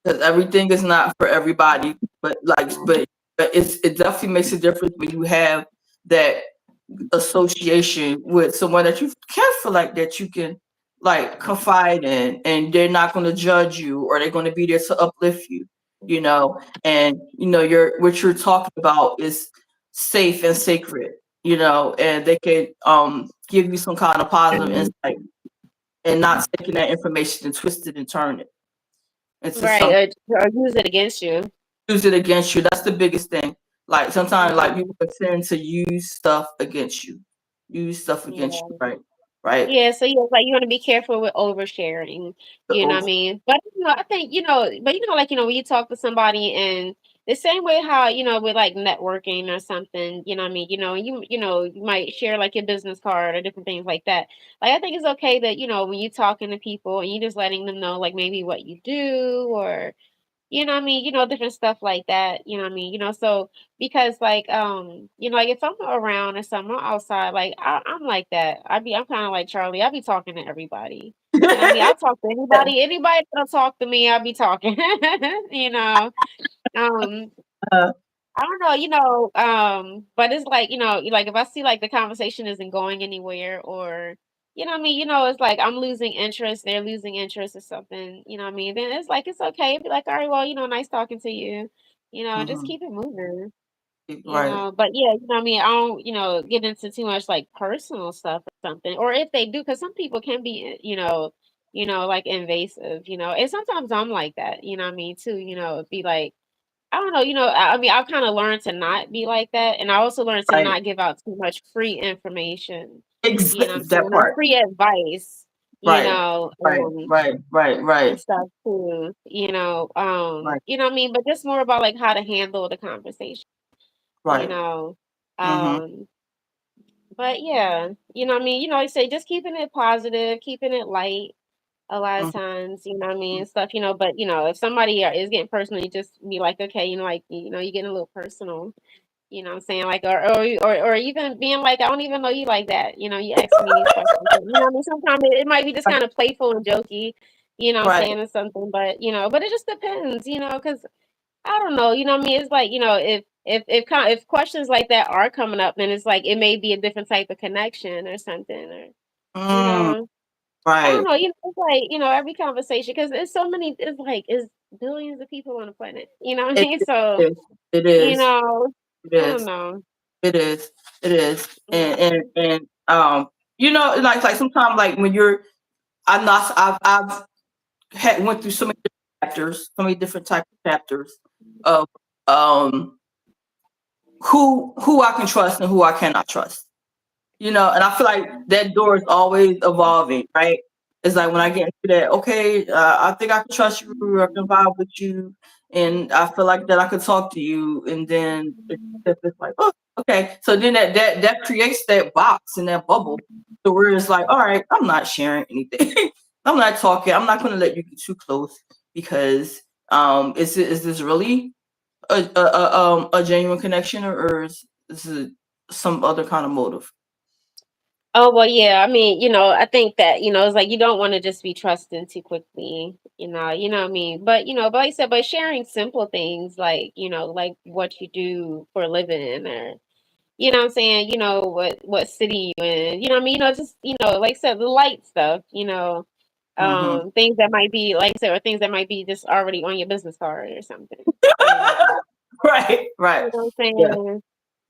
Because everything is not for everybody, but like, but it definitely makes a difference when you have that association with someone that you can feel like that you can like confide in, and they're not going to judge you, or they're going to be there to uplift you, and you're what you're talking about is safe and sacred, and they could give you some kind of positive insight, and not taking that information and twist it and turn it into Right. something, Or use it against you. use it against you. That's the biggest thing. Like sometimes like Yeah. people tend to use stuff against you. Use stuff against you, Yeah. right? Right. Yeah, so yeah, like you want to be careful with oversharing, The you know what I over mean? But I think, but like, when you talk to somebody and the same way how, with like networking or something, you know what I mean? You might share like your business card or different things like that. Like I think it's okay that, when you talking to people and you just letting them know like maybe what you do or what I mean? Different stuff like that. You know what I mean? So because like like if I'm around or something I'm outside, like I'm like that. I'm kind of like Charlie. I be talking to everybody. You know what I mean? I'll talk to yeah. anybody that'll talk to me, I'll be talking. you know. Um uh, I don't know, but it's like, like if I see like the conversation isn't going anywhere or what I mean, it's like I'm losing interest, they're losing interest or something, you know what I mean? Then it's like it's okay. Be like, all right, well, nice talking to you, just mhm. keep it moving, Right. But yeah, what I mean? I don't, get into too much like personal stuff or something. Or if they do, because some people can be, like invasive, and sometimes I'm like that, what I mean, too, be like I don't know, I mean, I've kind of learned to not be like that, and I also learned to Right. not give out too much free information, you know what I'm That saying, or part. free advice, Right. Right. Right. Right. and Right. stuff too, Right. what I mean, but just more about like how to handle the conversation, you Right. know, Mm-hmm. um, but yeah, what I mean, I say just keeping it positive, keeping it light. A lot of Mm-hmm. times, what I mean, stuff, but if somebody is getting personal, you just be like, okay, like, you're getting a little personal. You know what I'm saying? Like, or even being like, I don't even know you like that. You ask me these questions. You know what I mean? Sometimes it might be just kind of playful and jokey, what I'm Right. saying, or something. But, but it just depends, because I don't know. You know what I mean? It's like, if questions like that are coming up, then it's like it may be a different type of connection or something. Or, you Mm, know, I don't right. know. It's like, every conversation, because it's so many, it's billions of people on the planet. You know what I It mean? So, is. It you is. know, It I don't is. know. It is. It is. And Yeah. like sometimes like when you're I'm not I've went through so many different chapters, so many different type of chapters of um who I can trust and who I cannot trust. And I feel like that door is always evolving, right? It's like when I get into that, okay, I think I can trust you, or I can vibe with you, and I feel like that I could talk to you, and then it's like, oh, okay. So then that creates that box and that bubble, so where it's like, all right, I'm not sharing anything, I'm not talking, I'm not going to let you get too close because is this really a genuine connection, or is it some other kind of motive? Oh, well, yeah. I mean, I think that, it's like you don't want to just be trusting too quickly, what I mean? But like I said, but sharing simple things like, like what you do for a living or, what I'm saying, what city you in, what I mean? Just, like I said, the light stuff, Mm-hmm. things that might be, like I said, or things that might be just already on your business card or something, you know, Right, right. you know what I'm Yeah, saying?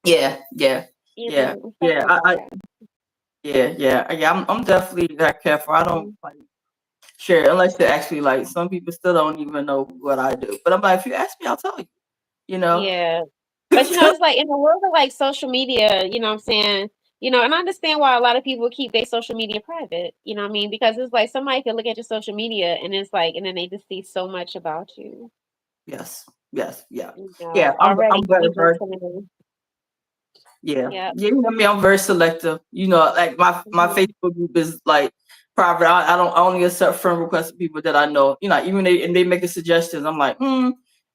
yeah, yeah, yeah, Stuff yeah. like Yeah. I'm definitely that careful. I don't that. like share unless they actually like. Some people still don't even know what I do. But I'm like, if you ask me, I'll tell you. You know. Yeah. But it's like in the world of like social media, you know what I'm saying? And I understand why a lot of people keep their social media private. You know what I mean? Because it's like somebody could look at your social media and it's like, and then they just see so much about you. Yes, yes, yeah, yeah. I'm Already very, people very, coming. yeah, Yeah. yeah. You know me, I'm very selective. Like my Mhm. Facebook group is like private. I only accept friend requests of people that I know. Even they make a suggestions. I'm like,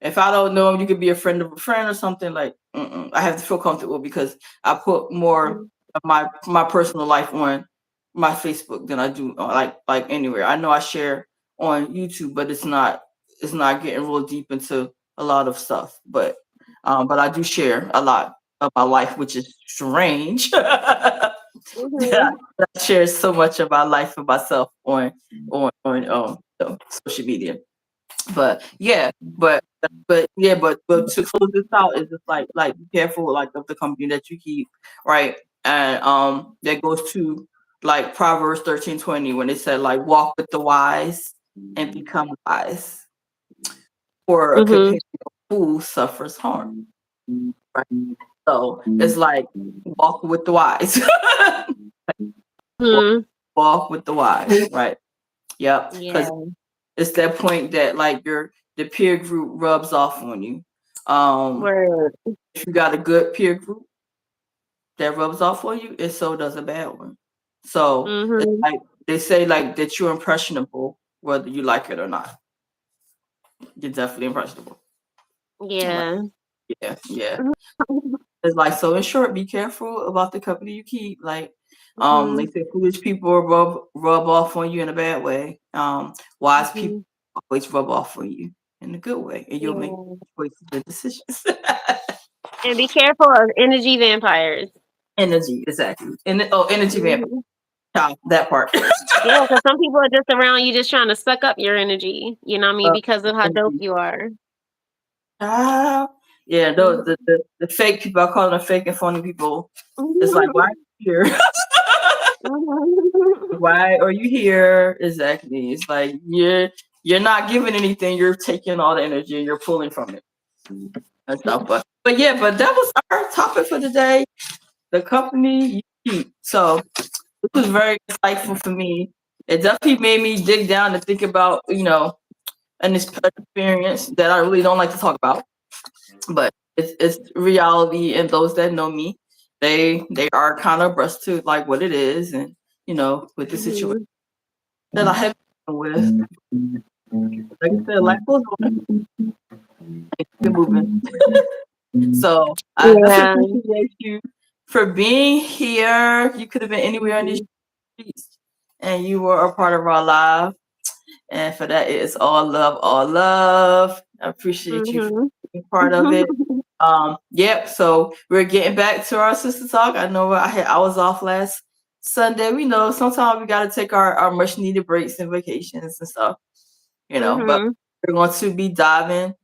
if I don't know them, you could be a friend of a friend or something. Like, I have to feel comfortable because I put more Mhm. of my personal life on my Facebook than I do on, like anywhere. I know I share on YouTube, but it's not getting real deep into a lot of stuff. But I do share a lot of my life, which is strange. that Mhm. I share so much of my life of myself on social media. But yeah, but to close this out is just like be careful like of the company that you keep, right? And that goes to like Proverbs 13:20 when it said like walk with the wise and become wise, for a Mhm. companion fool suffers harm. Right? So it's like walk with the wise. walk, Mhm. walk with the wise, right? Yep. Because Yeah. it's that point that like the peer group rubs off on you. Um, Word. if you got a good peer group that rubs off on you, it so does a bad one. So it's Mhm. like they say like that you're impressionable whether you like it or not. You're definitely impressionable. I'm like, Yeah. yeah, yeah. It's like so in short, be careful about the company you keep. Like they Mhm. say foolish people rub off on you in a bad way. Wise people Mhm. always rub off on you in a good way, and you'll make Yeah. choices and decisions. And be careful of energy vampires. Energy, exactly. And energy vampire. Mhm. Child, that part. Yeah, because some people are just around you just trying to suck up your energy. You know what I mean? Uh, Because of how dope energy. you are. Ah, yeah, those Mhm. the fake people. I call them fake and phony people. It's like why are Mhm. you here? Mhm. Why are you here? Exactly. It's like you're not giving anything. You're taking all the energy and you're pulling from it and stuff. But yeah, but that was our topic for today. The company you keep. So this was very insightful for me. It definitely made me dig down and think about an experience that I really don't like to talk about, but it's reality. And those that know me, they are kind of abreast to like what it is, and with the situation Mhm. that I have been with. Like I said, life goes on, keep moving. So I just Yeah. appreciate you for being here. You could have been anywhere on these Mhm. streets, and you were a part of our life. And for that, it is all love, all love. I appreciate you for Mhm. being part of it. Yep. So we're getting back to our sister talk. I know I was off last Sunday. We know sometimes we got to take our much needed breaks and vacations and stuff. But Mhm. we're going to be diving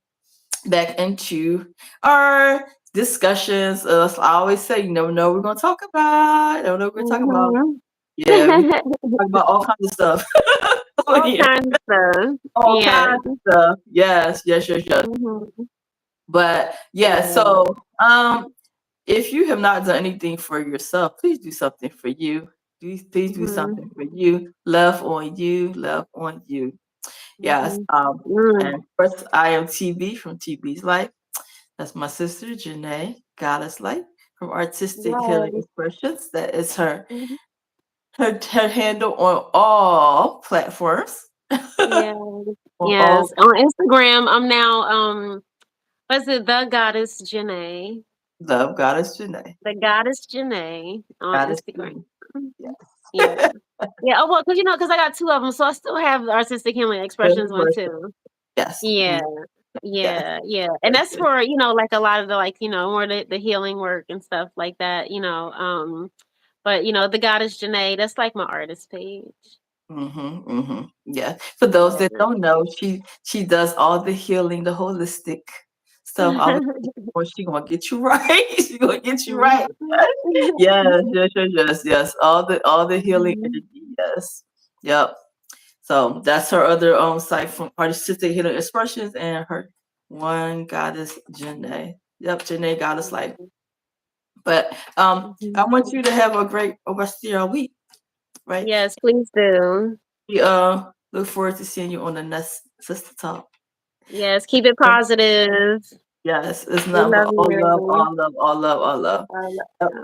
back into our discussions. I always say, you never know what we're going to talk about. You never know what we're going to talk about. Mhm. Yeah, we talk about all kinds of stuff over All here. kinds of stuff. All Yeah. kinds of stuff. Yes, yes, yes, yes. Mhm. But yeah, Yeah. so if you have not done anything for yourself, please do something for you. Please do Mhm. something for you. Love on you. Love on you. Yes. Mhm. Mm. And first, I am TB from TB's Life. That's my sister Janae, Goddess Light from Artistic Healing Yes. Expressions. That is her Mhm. her handle on all platforms. Yes. On all Yes. On Instagram, I'm now what's it? The Goddess Janae. love Goddess Janae. The Goddess Janae on Goddess Instagram. Janae. Yes. Yeah. Yeah. Oh well, because I got two of them, so I still have the Artistic Healing Expressions Healing one worship. too. Yes. Yeah. Yes. Yeah, yeah. And Yes. that's Yes. for, like a lot of the more the healing work and stuff like that, but the goddess Janae, that's like my artist page. Yeah. For those Yeah. that don't know, she does all the healing, the holistic stuff. All the she gonna get you right. She gonna get you right. Yes, yes, yes, yes, yes. All the healing Mhm. energy. Yes. Yep. So that's her other site from Artistic Healing Expressions and her one goddess Janae. Yep, Janae Goddess Life. But I Mhm. want you to have a great rest of your week, right? Yes, please do. We look forward to seeing you on the next Sister Talk. Yes, keep it positive. Yes, it's We not but love all love, you. all love, all love, all love.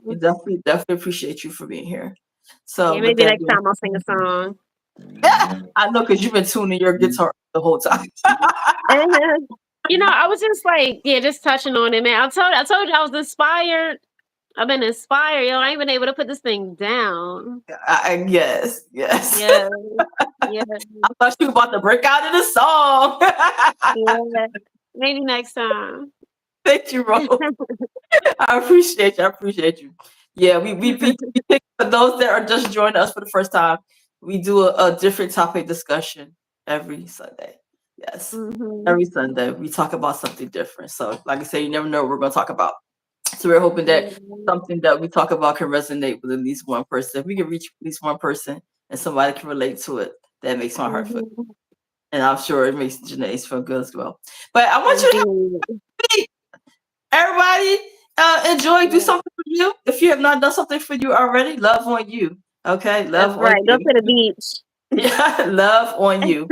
We Um, definitely appreciate you for being here. So yeah, with maybe that next being, time I'll sing a song. yeah, I know because you've been tuning your guitar the whole time. And, I was just like, yeah, just touching on it, man. I told you I was inspired. I've been inspired, yo. I ain't been able to put this thing down. Yes, yes. Yeah, yeah, I thought you were about to break out in the song. yeah. Maybe next time. Thank you, Rose. I appreciate you. I appreciate you. Yeah, we pick for those that are just joining us for the first time. We do a different topic discussion every Sunday. Yes, Hmm. every Sunday we talk about something different. So, like I said, you never know what we're going to talk about. So we're hoping that Yeah. something that we talk about can resonate with at least one person. If we can reach at least one person and somebody can relate to it, that makes my heart feel. Hmm. And I'm sure it makes Janae's feel good as well. But I want you to Indeed. have everybody enjoy, do Yeah. something for you. If you have not done something for you already, love on you. Okay, That's love on right. Go you. to the beach. Yeah, love on you.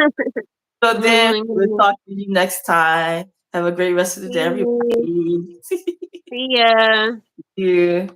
So then we'll Hmm. talk to you next time. Have a great rest of the day, See everybody. see ya. Yeah.